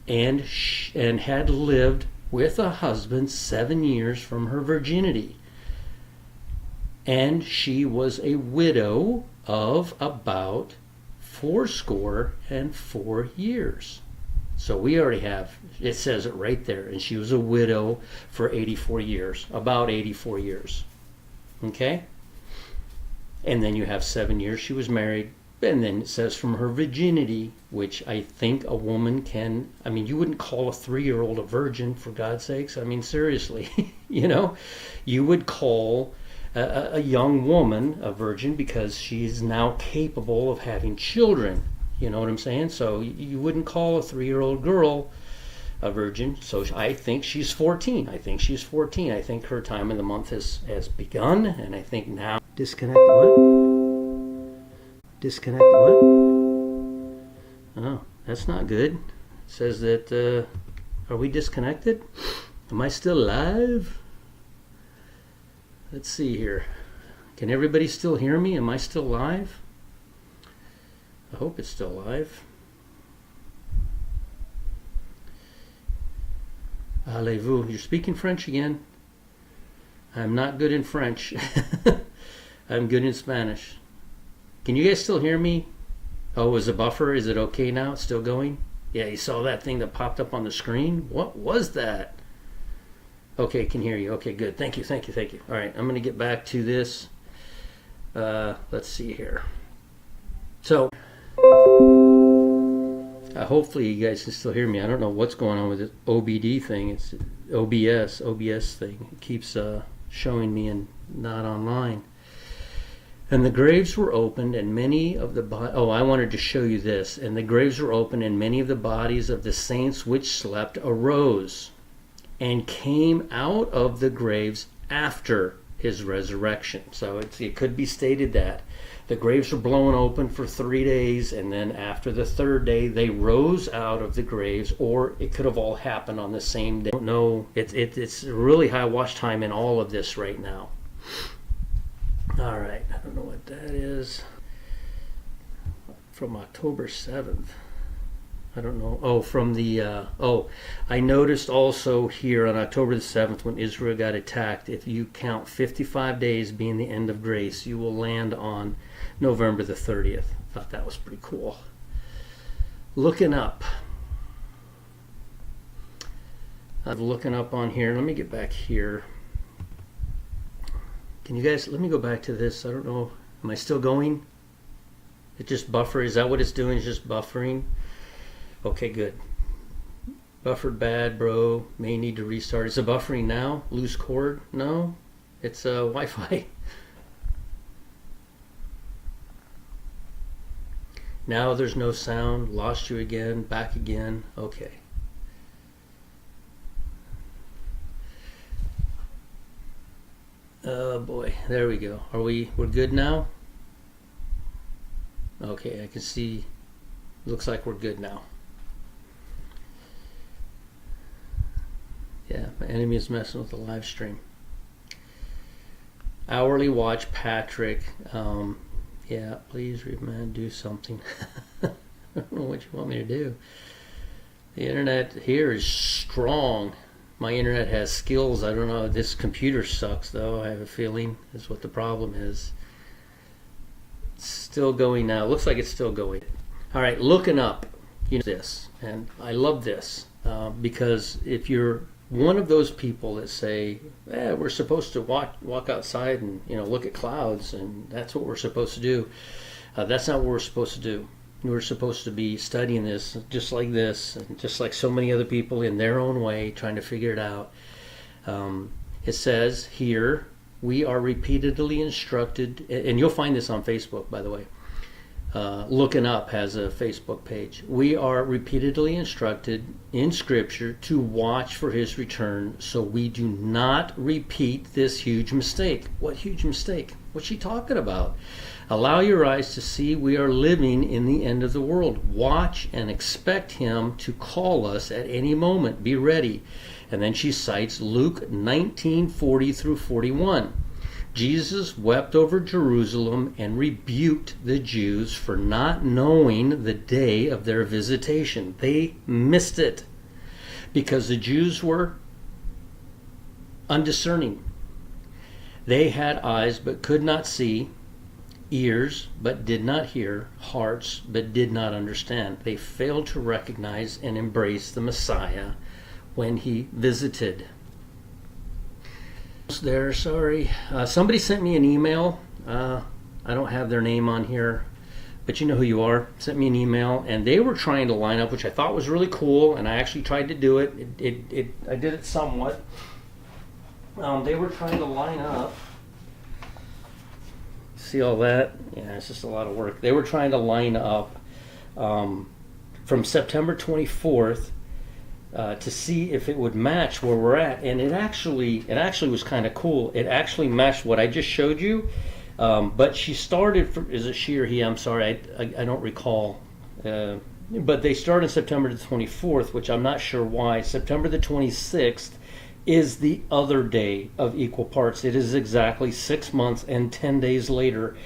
and had lived with a husband 7 years from her virginity. And she was a widow of about 84 years. So we already have, it says it right there. And she was a widow for 84 years, about 84 years. Okay? And then you have 7 years she was married. And then it says from her virginity, which I think a woman can, I mean, you wouldn't call a 3-year-old a virgin, for God's sakes. I mean, seriously, you would call a young woman a virgin because she's now capable of having children. You know what I'm saying? So you wouldn't call a 3-year-old girl a virgin. So I think she's 14. I think her time in the month has begun. And I think now... Disconnect what? Disconnect what? Oh, that's not good. It says that, are we disconnected? Am I still live? Let's see here. Can everybody still hear me? Am I still live? I hope it's still live. Allez-vous. You're speaking French again. I'm not good in French. I'm good in Spanish. Can you guys still hear me? Oh, is a buffer? Is it okay now? It's still going? Yeah, you saw that thing that popped up on the screen? What was that? Okay, can hear you. Okay, good. Thank you. All right, I'm going to get back to this. Let's see here. So, hopefully you guys can still hear me. I don't know what's going on with this OBD thing. It's OBS thing. It keeps showing me and not online. And the graves were opened, and many of the I wanted to show you this. And the graves were opened, and many of the bodies of the saints which slept arose, and came out of the graves after his resurrection. So it could be stated that the graves were blown open for 3 days, and then after the third day they rose out of the graves, or it could have all happened on the same day. I don't know. It's really high watch time in all of this right now. All right, I don't know what that is. From October 7th. I don't know. Oh, from the, I noticed also here on October the 7th when Israel got attacked, if you count 55 days being the end of grace, you will land on November the 30th. Thought that was pretty cool. Looking up. I'm looking up on here. Let me get back here. Can you guys, let me go back to this. I don't know. Am I still going? It just buffer. Is that what it's doing? It's just buffering? Okay, good. Buffered bad, bro. May need to restart. Is it buffering now? Loose cord? No? It's Wi-Fi. Now there's no sound. Lost you again. Back again. Okay. Oh boy. There we go. We're good now? Okay, I can see. Looks like we're good now. Yeah, my enemy is messing with the live stream. Hourly watch, Patrick. Yeah, please, man, do something. I don't know what you want me to do. The internet here is strong. My internet has skills. I don't know. This computer sucks, though. I have a feeling is what the problem is. It's still going now. Looks like it's still going. All right, looking up. You know this, and I love this because if you're one of those people that say, we're supposed to walk outside and look at clouds, and that's what we're supposed to do. That's not what we're supposed to do. We're supposed to be studying this just like this, and just like so many other people in their own way, trying to figure it out. It says here, we are repeatedly instructed, and you'll find this on Facebook, by the way. Looking Up has a Facebook page. We are repeatedly instructed in Scripture to watch for His return so we do not repeat this huge mistake. What huge mistake? What's she talking about? Allow your eyes to see we are living in the end of the world. Watch and expect Him to call us at any moment. Be ready. And then she cites Luke 19:40 through 41. Jesus wept over Jerusalem and rebuked the Jews for not knowing the day of their visitation. They missed it because the Jews were undiscerning. They had eyes but could not see, ears but did not hear, hearts but did not understand. They failed to recognize and embrace the Messiah when He visited. There, sorry. Somebody sent me an email. I don't have their name on here, but you know who you are. Sent me an email, and they were trying to line up, which I thought was really cool, and I actually tried to do it. I did it somewhat. They were trying to line up. See all that? Yeah, it's just a lot of work. They were trying to line up from September 24th. To see if it would match where we're at, and it actually was kind of cool. It actually matched what I just showed you, but she started from, is it she or he? I'm sorry, I don't recall, but they started September the 24th, which I'm not sure why. September the 26th is the other day of equal parts. It is exactly 6 months and 10 days later,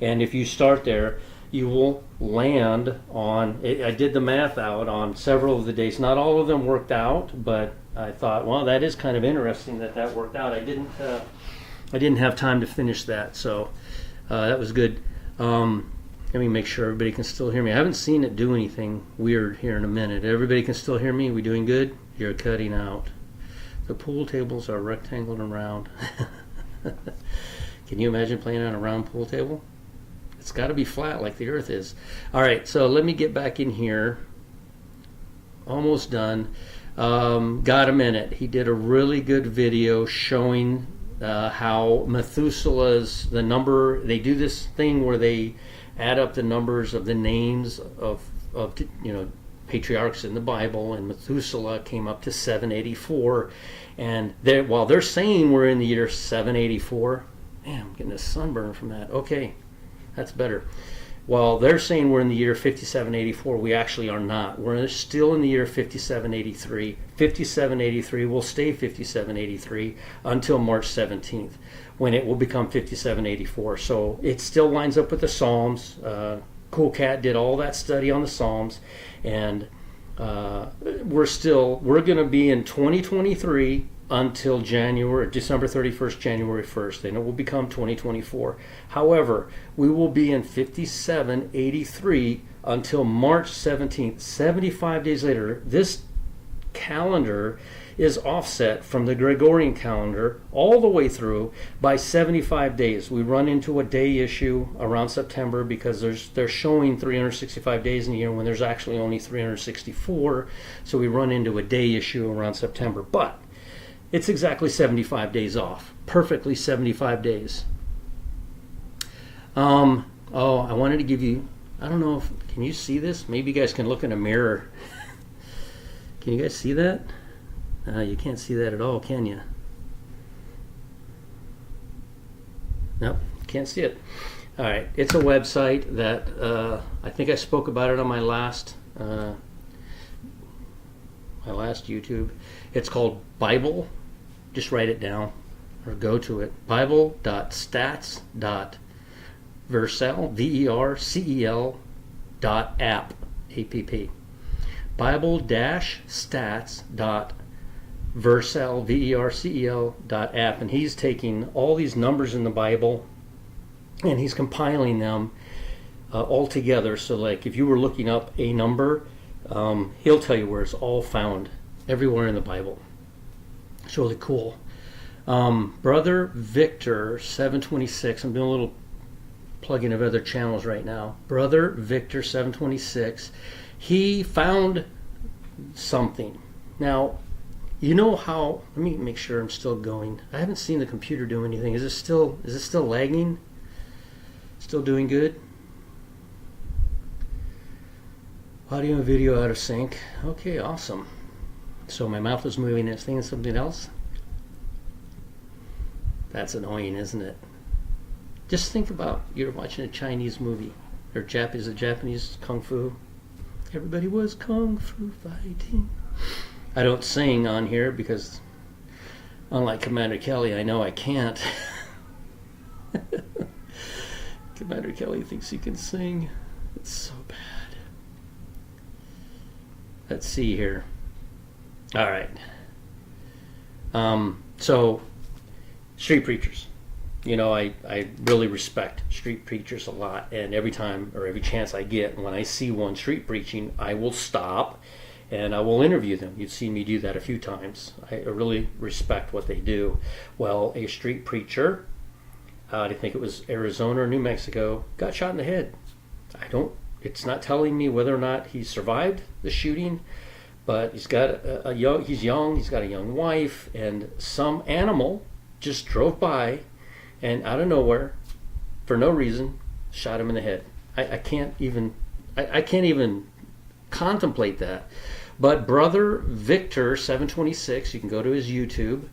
and if you start there, you will land on, I did the math out on several of the days. Not all of them worked out, but I thought, well, that is kind of interesting that worked out. I didn't have time to finish that, so that was good. Let me make sure everybody can still hear me. I haven't seen it do anything weird here in a minute. Everybody can still hear me? We doing good? You're cutting out. The pool tables are rectangular and round. Can you imagine playing on a round pool table? It's got to be flat like the earth is. All right, so let me get back in here. Almost done. Got a minute. He did a really good video showing how Methuselah's, the number, they do this thing where they add up the numbers of the names of patriarchs in the Bible, and Methuselah came up to 784. And while they're saying we're in the year 784, man, I'm getting a sunburn from that. Okay, that's better. While they're saying we're in the year 5784, we actually are not. We're still in the year 5783. 5783 will stay 5783 until March 17th, when it will become 5784. So it still lines up with the Psalms. Cool Cat did all that study on the Psalms, and we're going to be in 2023 until December 31st, January 1st. Then it will become 2024. However, we will be in 5783 until March 17th, 75 days later. This calendar is offset from the Gregorian calendar all the way through by 75 days. We run into a day issue around September because they're showing 365 days in a year when there's actually only 364. So we run into a day issue around September. But it's exactly 75 days off. Perfectly 75 days. I wanted to give you, I don't know can you see this? Maybe you guys can look in a mirror. Can you guys see that? You can't see that at all, can you? Nope, can't see it. All right, it's a website that I think I spoke about it on my last YouTube. It's called Bible. Just write it down or go to it. Bible.stats.vercel, Vercel.app, app. Bible-stats.vercel, Vercel.app, and he's taking all these numbers in the Bible and he's compiling them all together. So, like, if you were looking up a number, he'll tell you where it's all found everywhere in the Bible. It's really cool. Brother Victor 726. I'm doing a little plugging of other channels right now. Brother Victor 726. He found something. Now, you know how? Let me make sure I'm still going. I haven't seen the computer do anything. Is it still lagging? Still doing good? Audio and video out of sync. Okay, awesome. So my mouth is moving and it's thinking something else. That's annoying, isn't it? Just think about you're watching a Chinese movie or Japanese kung fu. Everybody was kung fu fighting. I don't sing on here because, unlike Commander Kelly, I know I can't. Commander Kelly thinks he can sing. It's so bad. Let's see here. All right. So, street preachers. You know, I really respect street preachers a lot, and every time or every chance I get, when I see one street preaching, I will stop and I will interview them. You've seen me do that a few times. I really respect what they do. Well, a street preacher, I think it was Arizona or New Mexico, got shot in the head. It's not telling me whether or not he survived the shooting, but he's got he's young, he's got a young wife, and some animal just drove by and out of nowhere, for no reason, shot him in the head. I can't even contemplate that. But Brother Victor 726, you can go to his YouTube.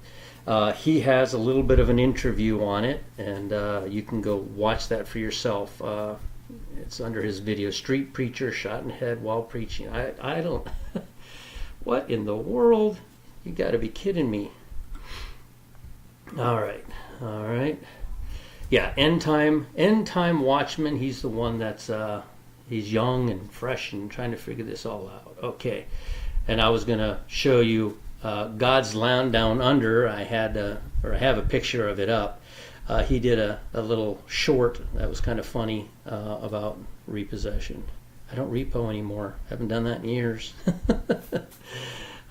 He has a little bit of an interview on it, and you can go watch that for yourself. It's under his video, Street Preacher Shot in the Head While Preaching. I don't... What in the world? You got to be kidding me. All right. Yeah, End Time Watchman. He's the one that's he's young and fresh and trying to figure this all out. Okay, and I was gonna show you God's Land Down Under. I have a picture of it up. He did a little short that was kind of funny about repossession. I don't repo anymore. I haven't done that in years.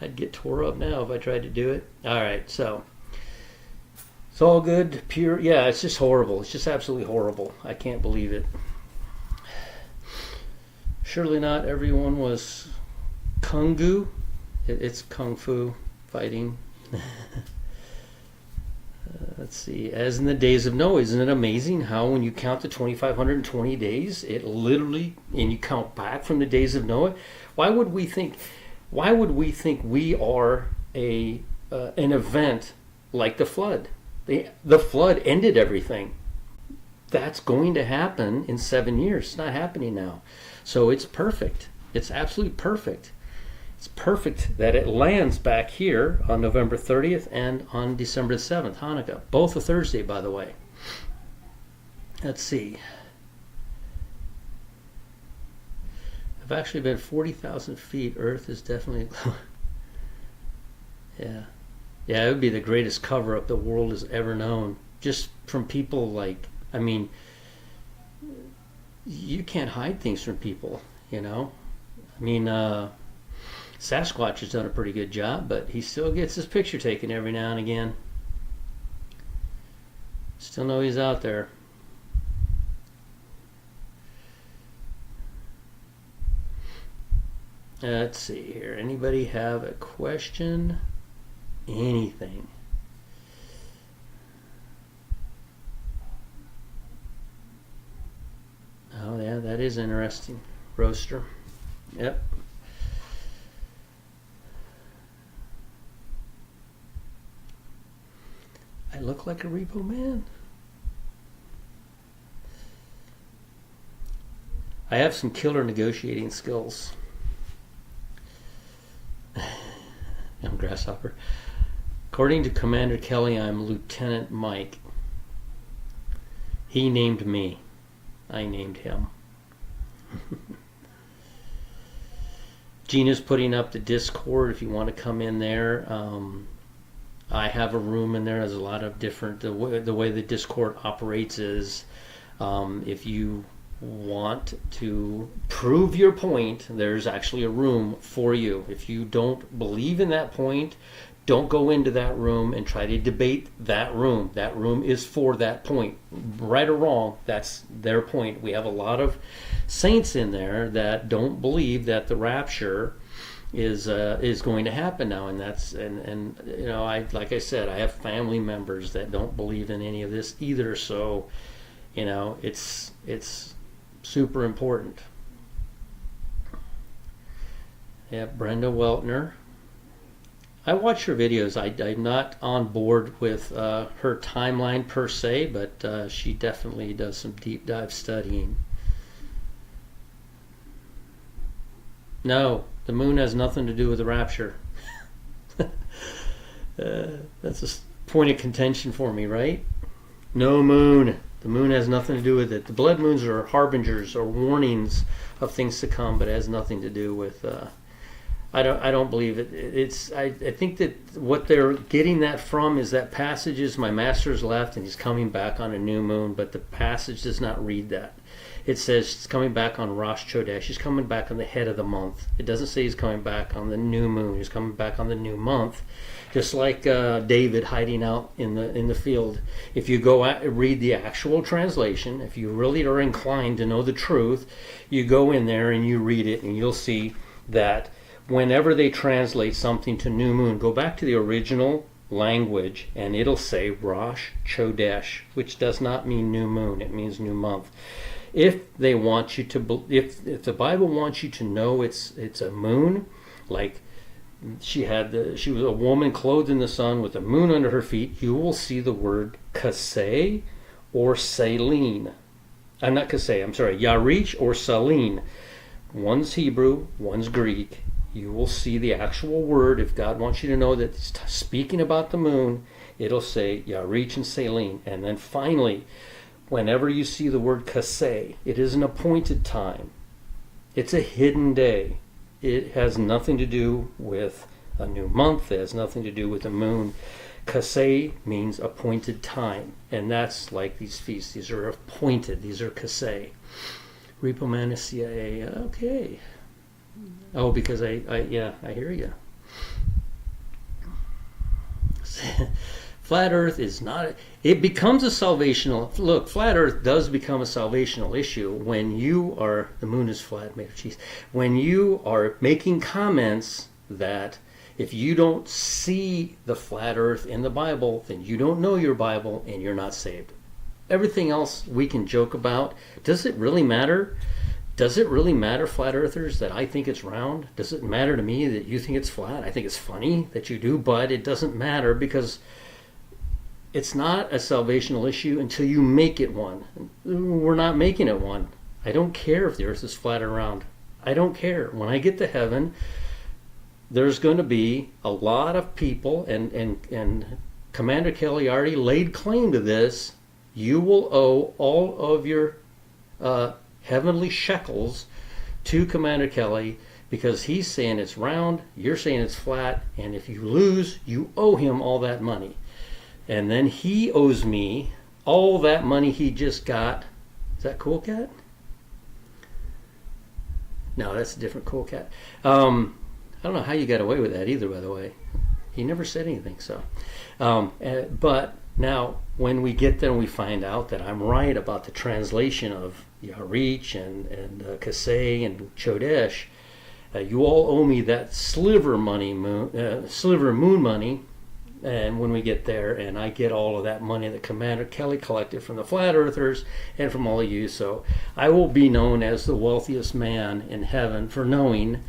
I'd get tore up now if I tried to do it. All right, so it's all good, pure. Yeah, it's just horrible. It's just absolutely horrible. I can't believe it. Surely not everyone was kung fu. It's kung fu fighting. Let's see. As in the days of Noah, isn't it amazing how when you count the 2,520 days, it literally, and you count back from the days of Noah, why would we think we are an event like the flood? The flood ended everything. That's going to happen in 7 years. It's not happening now. So it's perfect. It's absolutely perfect. It's perfect that it lands back here on November 30th and on December 7th, Hanukkah. Both a Thursday, by the way. Let's see. I've actually been 40,000 feet. Earth is definitely... Yeah. Yeah, it would be the greatest cover-up the world has ever known. Just from people like... I mean, you can't hide things from people, you know? I mean, Sasquatch has done a pretty good job, but he still gets his picture taken every now and again. Still know he's out there. Let's see here. Anybody have a question? Anything? Oh yeah, that is interesting. Roaster. Yep. I look like a repo man. I have some killer negotiating skills. I'm Grasshopper. According to Commander Kelly, I'm Lieutenant Mike. He named me. I named him. Gina's putting up the Discord if you want to come in there. I have a room in there. There's a lot of different... The way the Discord operates is if you want to prove your point, there's actually a room for you. If you don't believe in that point, don't go into that room and try to debate that room. That room is for that point. Right or wrong, that's their point. We have a lot of saints in there that don't believe that the rapture is going to happen now, and that's and you know, I like I said, I have family members that don't believe in any of this either. So, you know, it's super important. Yeah, Brenda Weltner. I watch her videos. I'm not on board with her timeline per se, but she definitely does some deep dive studying. No, the moon has nothing to do with the rapture. That's a point of contention for me, right? No moon. The moon has nothing to do with it. The blood moons are harbingers or warnings of things to come, but it has nothing to do with... I don't believe it. I think that what they're getting that from is that passages, my master's left and he's coming back on a new moon, but the passage does not read that. It says he's coming back on Rosh Chodesh. He's coming back on the head of the month. It doesn't say he's coming back on the new moon. He's coming back on the new month. Just like David hiding out in the field. If you go out and read the actual translation, if you really are inclined to know the truth, you go in there and you read it and you'll see that whenever they translate something to new moon, go back to the original language and it'll say Rosh Chodesh, which does not mean new moon. It means new month. If they want you to, if the Bible wants you to know it's a moon, like she was a woman clothed in the sun with a moon under her feet, you will see the word Kaseh or Selene. I'm not Kaseh, I'm sorry, Yarich or Selene. One's Hebrew, one's Greek. You will see the actual word. If God wants you to know that it's speaking about the moon, it'll say Yarich and Selene. And then finally, whenever you see the word Kaseh, it is an appointed time. It's a hidden day. It has nothing to do with a new month. It has nothing to do with the moon. Kaseh means appointed time. And that's like these feasts. These are appointed. These are Kaseh. Repo Man is CIA. Okay. Oh, because I hear you. Flat Earth is not... It becomes a salvational... Look, Flat Earth does become a salvational issue when you are... The moon is flat, made of cheese. When you are making comments that If you don't see the flat earth in the Bible, then you don't know your Bible and you're not saved. Everything else we can joke about. Does it really matter? Does it really matter, flat earthers, that I think it's round? Does it matter to me that you think it's flat? I think it's funny that you do, but it doesn't matter because it's not a salvational issue until you make it one. We're not making it one. I don't care if the earth is flat or round. I don't care. When I get to heaven, there's going to be a lot of people, and Commander Kelly already laid claim to this. You will owe all of your heavenly shekels to Commander Kelly because he's saying it's round, you're saying it's flat, and if you lose, you owe him all that money. And then he owes me all that money he just got. Is that Cool Cat? No, that's a different Cool Cat. I don't know how you got away with that either, by the way. He never said anything, so. But now, when we get there and we find out that I'm right about the translation of Yarich and Kasei and Chodesh, you all owe me that sliver moon money. And when we get there, and I get all of that money that Commander Kelly collected from the flat earthers and from all of you, so I will be known as the wealthiest man in heaven for knowing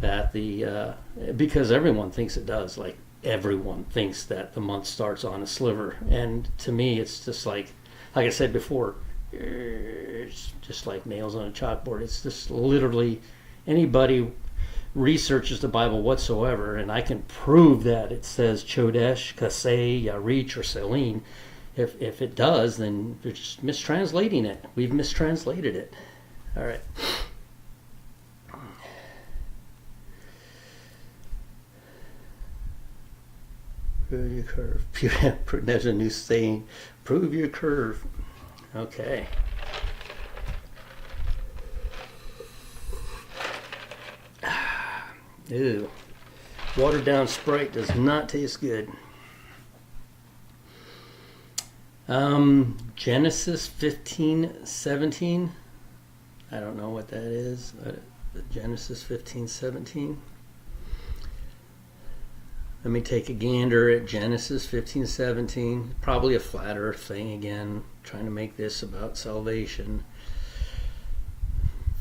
that because everyone thinks it does. Like, everyone thinks that the month starts on a sliver, and to me it's just like I said before, it's just like nails on a chalkboard. It's just literally anybody researches the Bible whatsoever, and I can prove that it says Chodesh, Kasei, Yarich, or Selene. If it does, then they're just mistranslating it. We've mistranslated it. All right. Prove your curve. There's a new saying. Prove your curve. Okay. Ew. Watered down Sprite does not taste good. Genesis 15:17. I don't know what that is. Genesis 15:17. Let me take a gander at Genesis 15:17. Probably a flat earth thing again, trying to make this about salvation.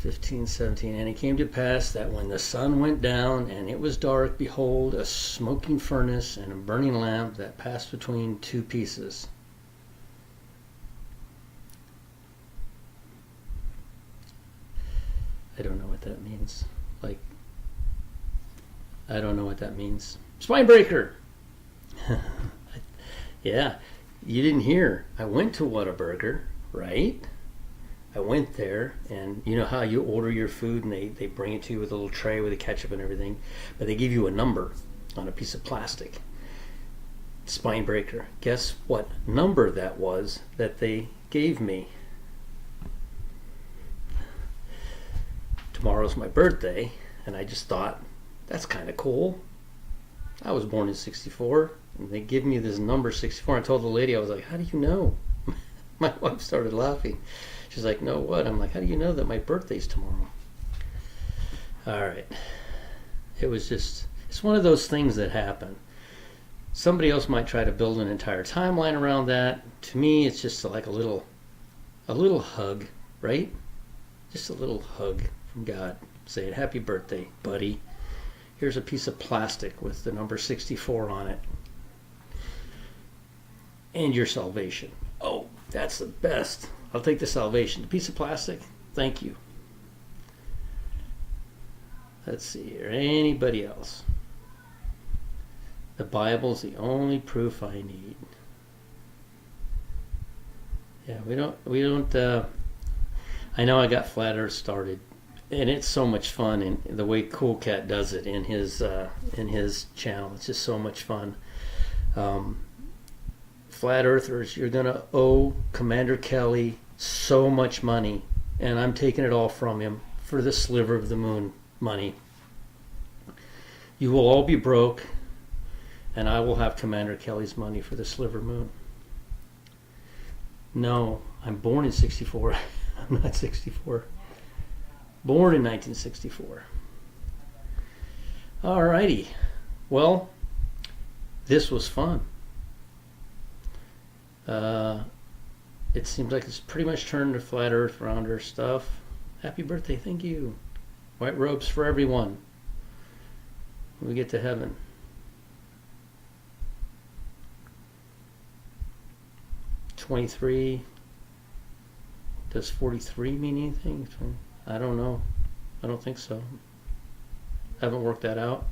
15:17. And it came to pass that when the sun went down and it was dark, behold, a smoking furnace and a burning lamp that passed between two pieces. I don't know what that means. I don't know what that means. Spinebreaker! Yeah, you didn't hear. I went to Whataburger, right? I went there, and you know how you order your food and they bring it to you with a little tray with the ketchup and everything, but they give you a number on a piece of plastic. Spinebreaker. Guess what number that was that they gave me? Tomorrow's my birthday, and I just thought, that's kind of cool. I was born in 64, and they give me this number 64. I told the lady, I was like, how do you know? My wife started laughing. She's like, no, what? I'm like, how do you know that my birthday's tomorrow? All right. It's one of those things that happen. Somebody else might try to build an entire timeline around that. To me, it's just like a little hug, right? Just a little hug from God saying, happy birthday, buddy. Here's a piece of plastic with the number 64 on it. And your salvation. Oh, that's the best. I'll take the salvation. The piece of plastic, thank you. Let's see here. Anybody else? The Bible's the only proof I need. Yeah, we don't. I know I got Flat Earth started, and it's so much fun. And the way Cool Cat does it in his channel, it's just so much fun. Flat Earthers, you're gonna owe Commander Kelly so much money, and I'm taking it all from him for the sliver of the moon money. You will all be broke, and I will have Commander Kelly's money for the sliver moon. No, I'm born in 64. I'm not 64. Born in 1964. Alrighty. Well, this was fun. It seems like it's pretty much turned to flat earth rounder stuff. Happy birthday, thank you. White robes for everyone when we get to heaven. $23. Does 43 mean anything? I don't know. I don't think so. Haven't worked that out.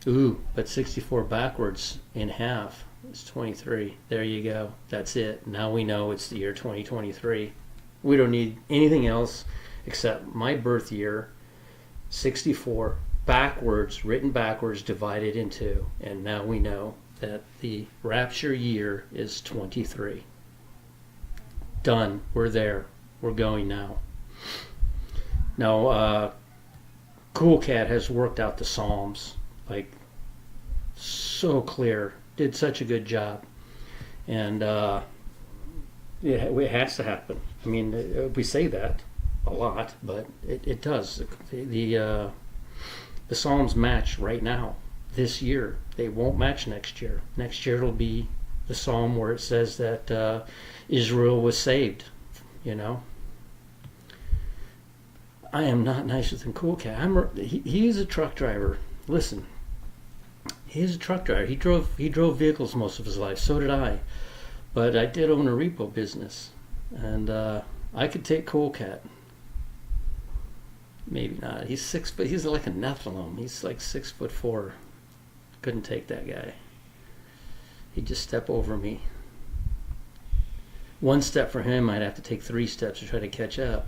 Ooh, but 64 backwards in half is 23. There you go. That's it. Now we know it's the year 2023. We don't need anything else except my birth year, 64, backwards, written backwards, divided in two. And now we know that the rapture year is 23. Done. We're there. We're going now. Now, Cool Cat has worked out the Psalms like so clear. Did such a good job. And it has to happen. I mean, we say that a lot, but it does. The Psalms match right now, this year. They won't match next year. Next year it'll be the Psalm where it says that Israel was saved, you know. I am not nicer than Cool Cat. He's a truck driver. Listen, he's a truck driver. He drove vehicles most of his life. So did I. But I did own a repo business, and I could take Cool Cat. Maybe not. He's 6 foot. He's like a Nephilim. He's like 6'4". Couldn't take that guy. He'd just step over me. One step for him, I'd have to take 3 steps to try to catch up.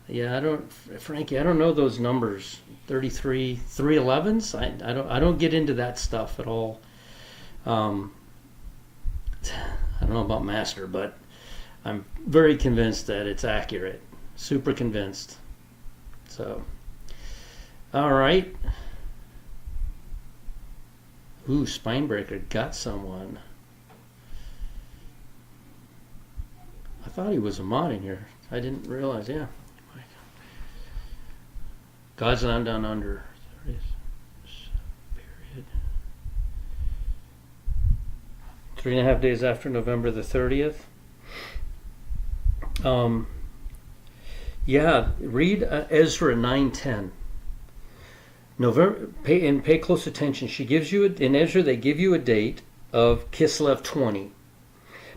Yeah, Frankie, I don't know those numbers. 33, 311s. I don't get into that stuff at all. I don't know about master, but I'm very convinced that it's accurate. Super convinced. So, all right. Ooh, Spinebreaker got someone. I thought he was a mod in here. I didn't realize, yeah. God's Land Down Under. Period. 3.5 days after November the 30th. Yeah, read Ezra 9:10. Pay close attention. She gives you in Ezra they give you a date of Kislev 20,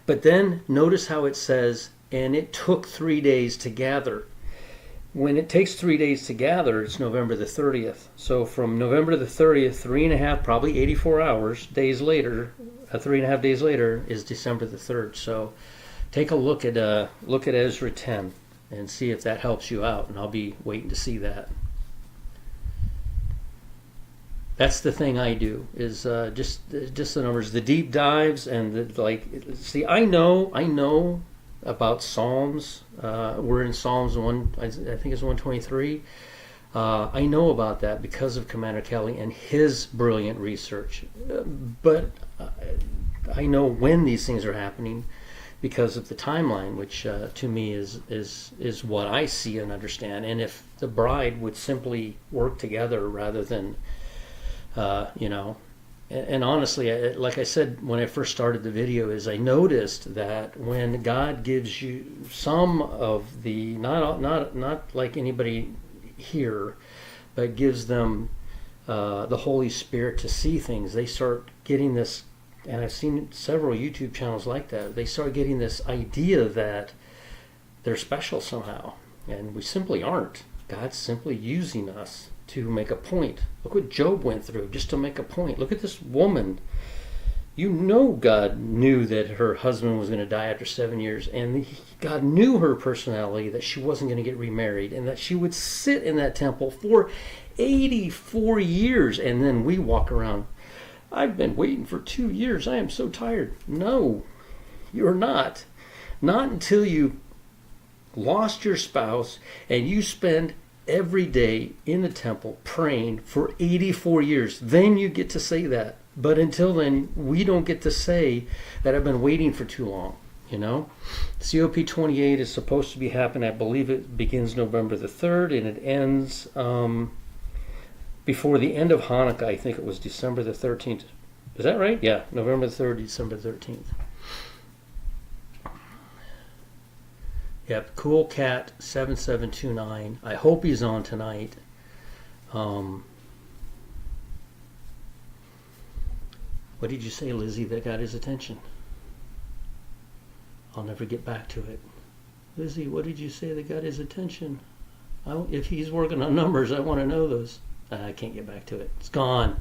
but then notice how it says, and it took 3 days to gather. When it takes 3 days to gather, it's November the 30th. So from November the 30th, 3.5, probably 84 hours, days later, 3.5 days later, is December the 3rd. So take a look at Ezra 10 and see if that helps you out, and I'll be waiting to see that. That's the thing I do, is just the numbers, the deep dives, and see, I know about Psalms. We're in Psalms 1, I think it's 123. I know about that because of Commander Kelly and his brilliant research. But I know when these things are happening because of the timeline, which to me is what I see and understand. And if the bride would simply work together rather than, and honestly, like I said when I first started the video, is I noticed that when God gives you some of the, not like anybody here, but gives them the Holy Spirit to see things, they start getting this, and I've seen several YouTube channels like that, they start getting this idea that they're special somehow, and we simply aren't. God's simply using us to make a point. Look what Job went through just to make a point. Look at this woman. You know God knew that her husband was going to die after 7 years, and God knew her personality, that she wasn't going to get remarried, and that she would sit in that temple for 84 years, and then we walk around, I've been waiting for 2 years, I am so tired. No, you're not. Not until you lost your spouse and you spend every day in the temple praying for 84 years. Then you get to say that. But until then, we don't get to say that I've been waiting for too long. You know, COP28 is supposed to be happening. I believe it begins November the 3rd and it ends before the end of Hanukkah. I think it was December the 13th. Is that right? Yeah, November the 3rd, December 13th. Yep, Cool Cat 7729. I hope he's on tonight. What did you say, Lizzie, that got his attention? I'll never get back to it. Lizzie, what did you say that got his attention? If he's working on numbers, I want to know those. I can't get back to it. It's gone.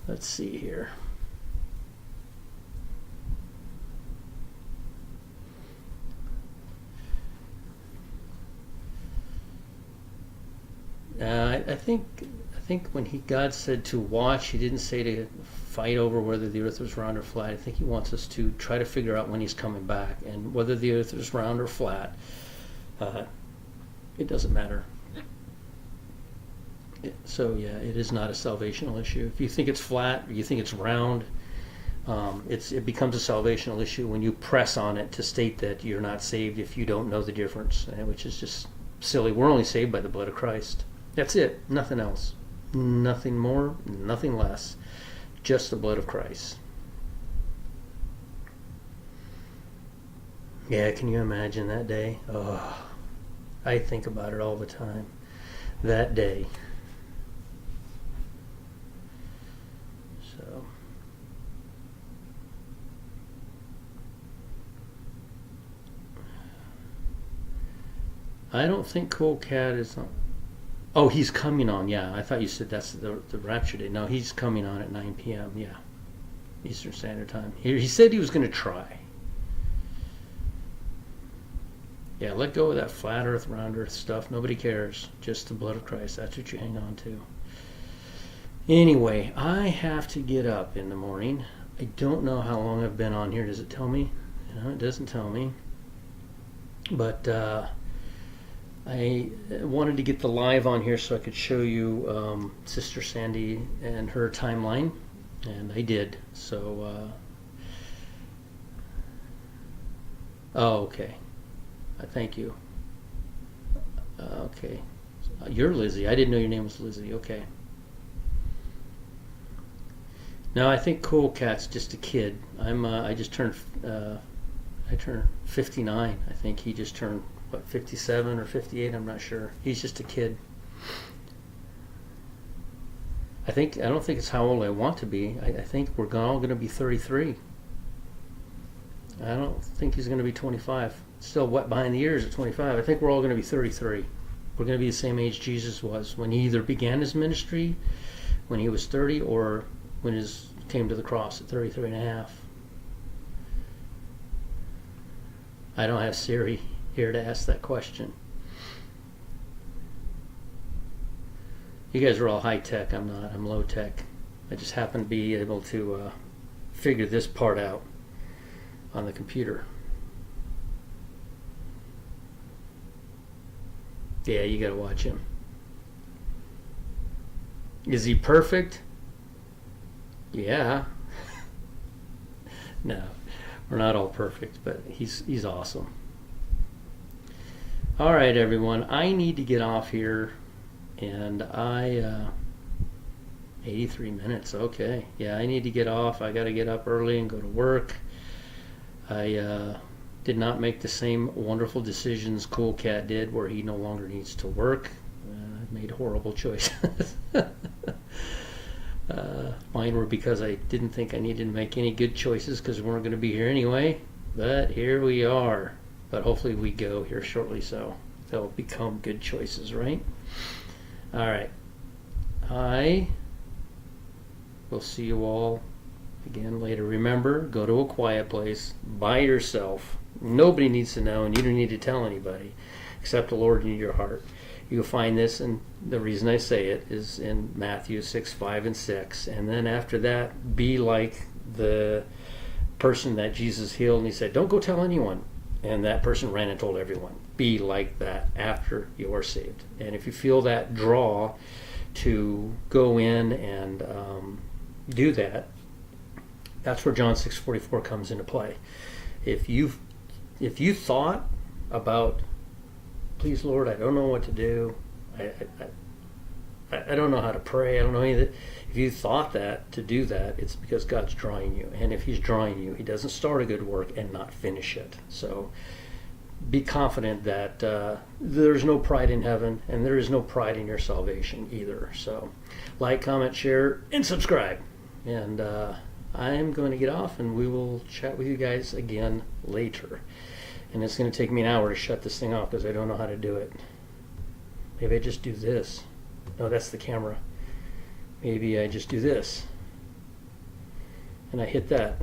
Let's see here. I think when God said to watch, he didn't say to fight over whether the earth was round or flat. I think he wants us to try to figure out when he's coming back, and whether the earth is round or flat, it doesn't matter. So yeah, it is not a salvational issue. If you think it's flat, or you think it's round, it becomes a salvational issue when you press on it to state that you're not saved if you don't know the difference, which is just silly. We're only saved by the blood of Christ. That's it. Nothing else. Nothing more, nothing less. Just the blood of Christ. Yeah, can you imagine that day? Oh, I think about it all the time. That day. So. I don't think Cool Cat is on. Oh, he's coming on, yeah. I thought you said that's the rapture day. No, he's coming on at 9 p.m., yeah. Eastern Standard Time. He said he was going to try. Yeah, let go of that flat earth, round earth stuff. Nobody cares. Just the blood of Christ. That's what you hang on to. Anyway, I have to get up in the morning. I don't know how long I've been on here. Does it tell me? No, it doesn't tell me. But I wanted to get the live on here so I could show you Sister Sandy and her timeline, and I did. So, oh, okay. Thank you. Okay. You're Lizzie. I didn't know your name was Lizzie. Okay. No, I think Cool Cat's just a kid. I just turned. I turned 59. I think he just turned. What, 57 or 58? I'm not sure. He's just a kid. I don't think it's how old I want to be. I think we're all going to be 33. I don't think he's going to be 25. Still wet behind the ears at 25. I think we're all going to be 33. We're going to be the same age Jesus was when he either began his ministry when he was 30 or when he came to the cross at 33 and a half. I don't have Siri here to ask that question. You guys are all high tech. I'm not. I'm low tech. I just happen to be able to figure this part out on the computer. Yeah, you gotta watch him. Is he perfect? Yeah. No, we're not all perfect, but he's awesome. All right, everyone. I need to get off here, and 83 minutes. Okay. Yeah, I need to get off. I got to get up early and go to work. I did not make the same wonderful decisions Cool Cat did, where he no longer needs to work. I made horrible choices. Mine were because I didn't think I needed to make any good choices because we weren't going to be here anyway. But here we are. But hopefully we go here shortly, so they'll become good choices, right? All right. I will see you all again later. Remember, go to a quiet place by yourself. Nobody needs to know, and you don't need to tell anybody except the Lord in your heart. You'll find this, and the reason I say it is in Matthew 6, 5, and 6. And then after that, be like the person that Jesus healed, and he said, don't go tell anyone. And that person ran and told everyone. Be like that after you are saved. And if you feel that draw to go in and do that, That's where John 6:44 comes into play. If you thought about, please Lord, I don't know what to do. I don't know how to pray. I don't know any of that. If you thought that to do that, it's because God's drawing you. And if He's drawing you, He doesn't start a good work and not finish it. So be confident that there's no pride in heaven, and there is no pride in your salvation either. So like, comment, share, and subscribe. And I'm going to get off, and we will chat with you guys again later. And it's going to take me an hour to shut this thing off because I don't know how to do it. Maybe I just do this. No, that's the camera. Maybe I just do this. And I hit that.